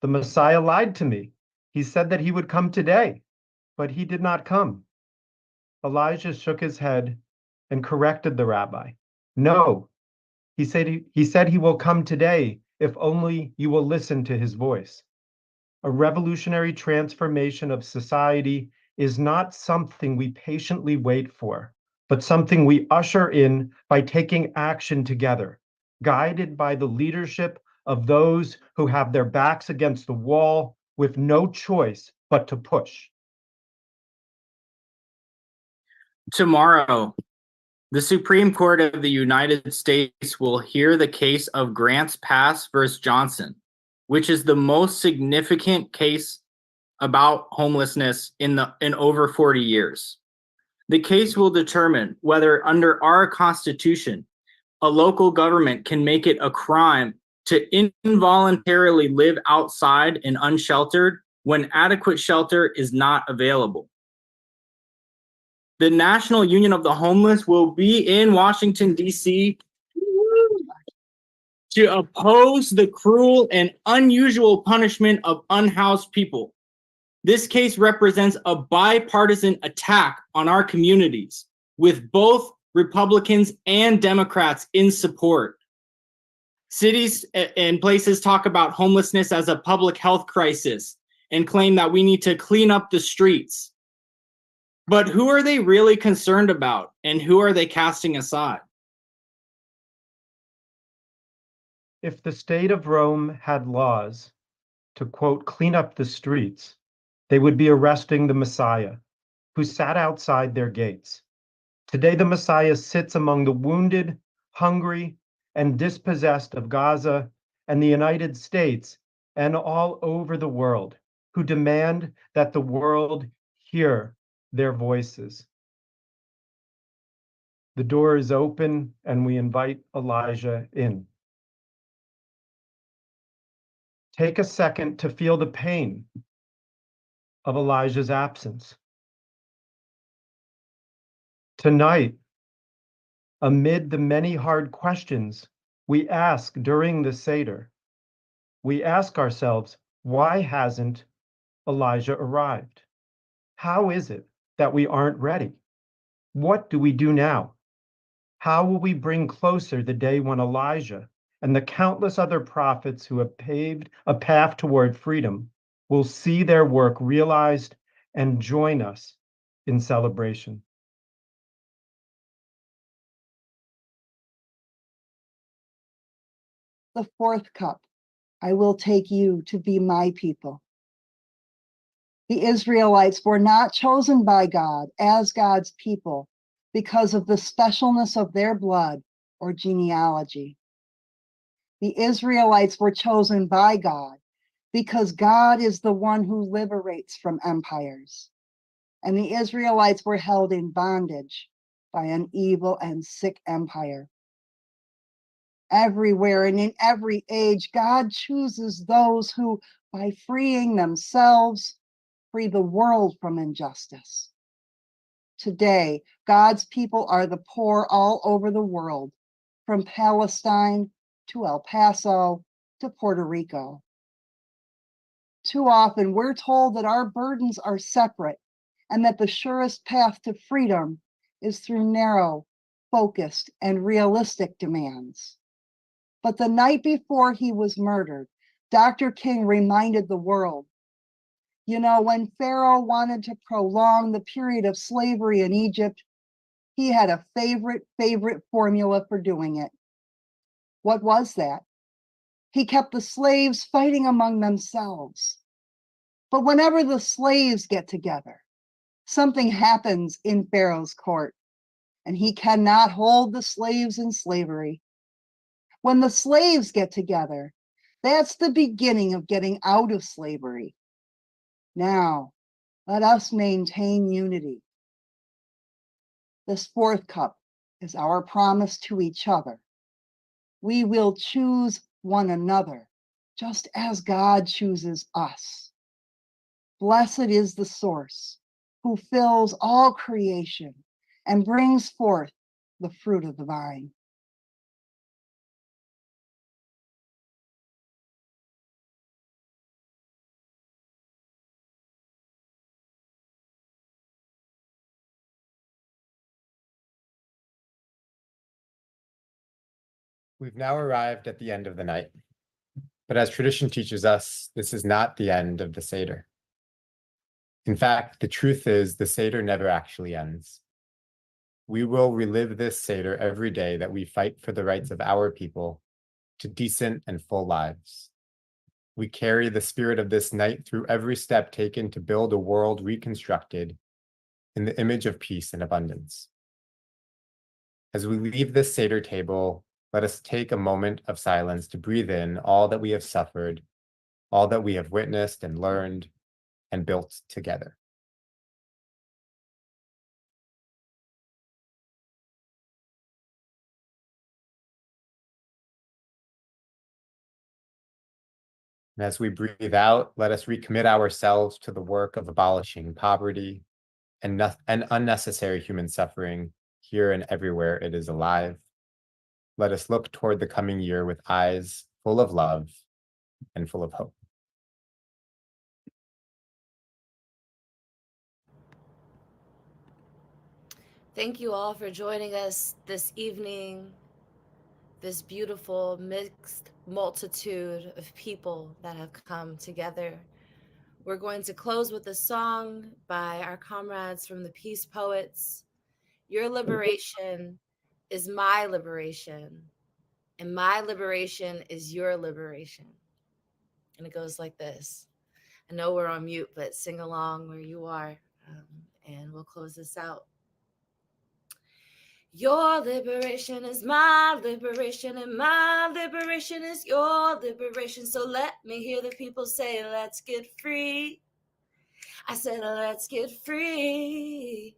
"The Messiah lied to me. He said that he would come today, but he did not come." Elijah shook his head and corrected the rabbi. "No, he said he will come today if only you will listen to his voice." A revolutionary transformation of society is not something we patiently wait for, but something we usher in by taking action together, guided by the leadership of those who have their backs against the wall with no choice but to push. Tomorrow, the Supreme Court of the United States will hear the case of Grants Pass versus Johnson, which is the most significant case about homelessness in over 40 years. The case will determine whether under our Constitution, a local government can make it a crime to involuntarily live outside and unsheltered when adequate shelter is not available. The National Union of the Homeless will be in Washington, D.C. to oppose the cruel and unusual punishment of unhoused people. This case represents a bipartisan attack on our communities, with both Republicans and Democrats in support. Cities and places talk about homelessness as a public health crisis and claim that we need to clean up the streets. But who are they really concerned about, and who are they casting aside? If the state of Rome had laws to, quote, clean up the streets, they would be arresting the Messiah, who sat outside their gates. Today, the Messiah sits among the wounded, hungry, and dispossessed of Gaza and the United States and all over the world, who demand that the world hear their voices. The door is open and we invite Elijah in. Take a second to feel the pain of Elijah's absence. Tonight, amid the many hard questions we ask during the Seder, we ask ourselves, why hasn't Elijah arrived? How is it that we aren't ready? What do we do now? How will we bring closer the day when Elijah and the countless other prophets who have paved a path toward freedom will see their work realized and join us in celebration? The fourth cup, I will take you to be my people. The Israelites were not chosen by God as God's people because of the specialness of their blood or genealogy. The Israelites were chosen by God because God is the one who liberates from empires. And the Israelites were held in bondage by an evil and sick empire. Everywhere and in every age, God chooses those who, by freeing themselves, free the world from injustice. Today, God's people are the poor all over the world, from Palestine to El Paso to Puerto Rico. Too often, we're told that our burdens are separate and that the surest path to freedom is through narrow, focused, and realistic demands. But the night before he was murdered, Dr. King reminded the world, you know, when Pharaoh wanted to prolong the period of slavery in Egypt, he had a favorite formula for doing it. What was that? He kept the slaves fighting among themselves. But whenever the slaves get together, something happens in Pharaoh's court, and he cannot hold the slaves in slavery. When the slaves get together, that's the beginning of getting out of slavery. Now, let us maintain unity. This fourth cup is our promise to each other. We will choose one another, just as God chooses us. Blessed is the source who fills all creation and brings forth the fruit of the vine. We've now arrived at the end of the night. But as tradition teaches us, this is not the end of the Seder. In fact, the truth is the Seder never actually ends. We will relive this Seder every day that we fight for the rights of our people to decent and full lives. We carry the spirit of this night through every step taken to build a world reconstructed in the image of peace and abundance. As we leave this Seder table, let us take a moment of silence to breathe in all that we have suffered, all that we have witnessed and learned and built together. And as we breathe out, let us recommit ourselves to the work of abolishing poverty and unnecessary human suffering here and everywhere it is alive. Let us look toward the coming year with eyes full of love and full of hope. Thank you all for joining us this evening, this beautiful mixed multitude of people that have come together. We're going to close with a song by our comrades from the Peace Poets. Your liberation is my liberation, and my liberation is your liberation. And it goes like this. I know we're on mute, but sing along where you are, and we'll close this out. Your liberation is my liberation, and my liberation is your liberation. So let me hear the people say, let's get free. I said, let's get free.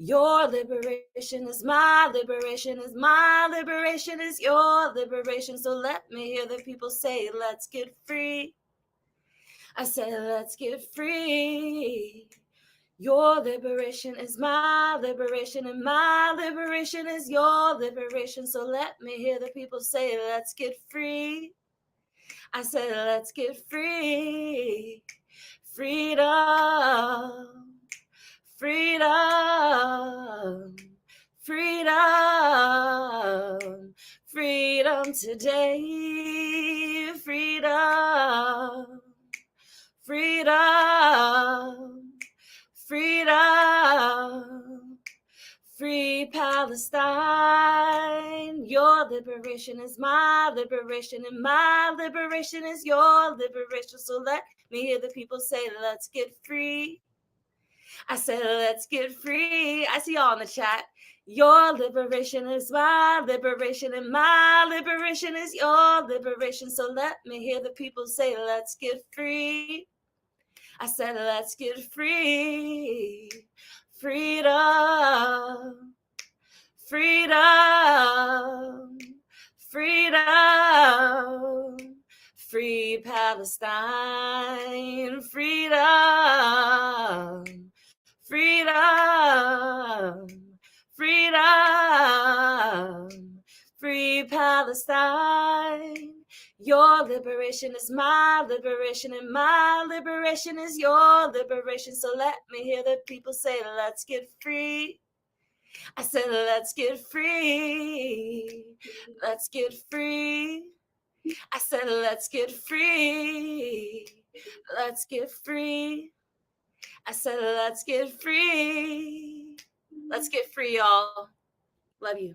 Your liberation is my liberation, is my liberation, is your liberation. So let me hear the people say, let's get free. I said, let's get free. Your liberation is my liberation, and my liberation is your liberation. So let me hear the people say, let's get free. I said, let's get free. Freedom, freedom, freedom, freedom today, freedom, freedom, freedom, free Palestine. Your liberation is my liberation, and my liberation is your liberation. So let me hear the people say, let's get free. I said, let's get free. I see y'all in the chat. Your liberation is my liberation, and my liberation is your liberation. So let me hear the people say, let's get free. I said, let's get free. Freedom, freedom, freedom, free Palestine, freedom, freedom, freedom, free Palestine. Your liberation is my liberation, and my liberation is your liberation. So let me hear the people say, let's get free. I said, let's get free. Let's get free. I said, let's get free. Let's get free. I said, let's get free. Let's get free, y'all. Love you.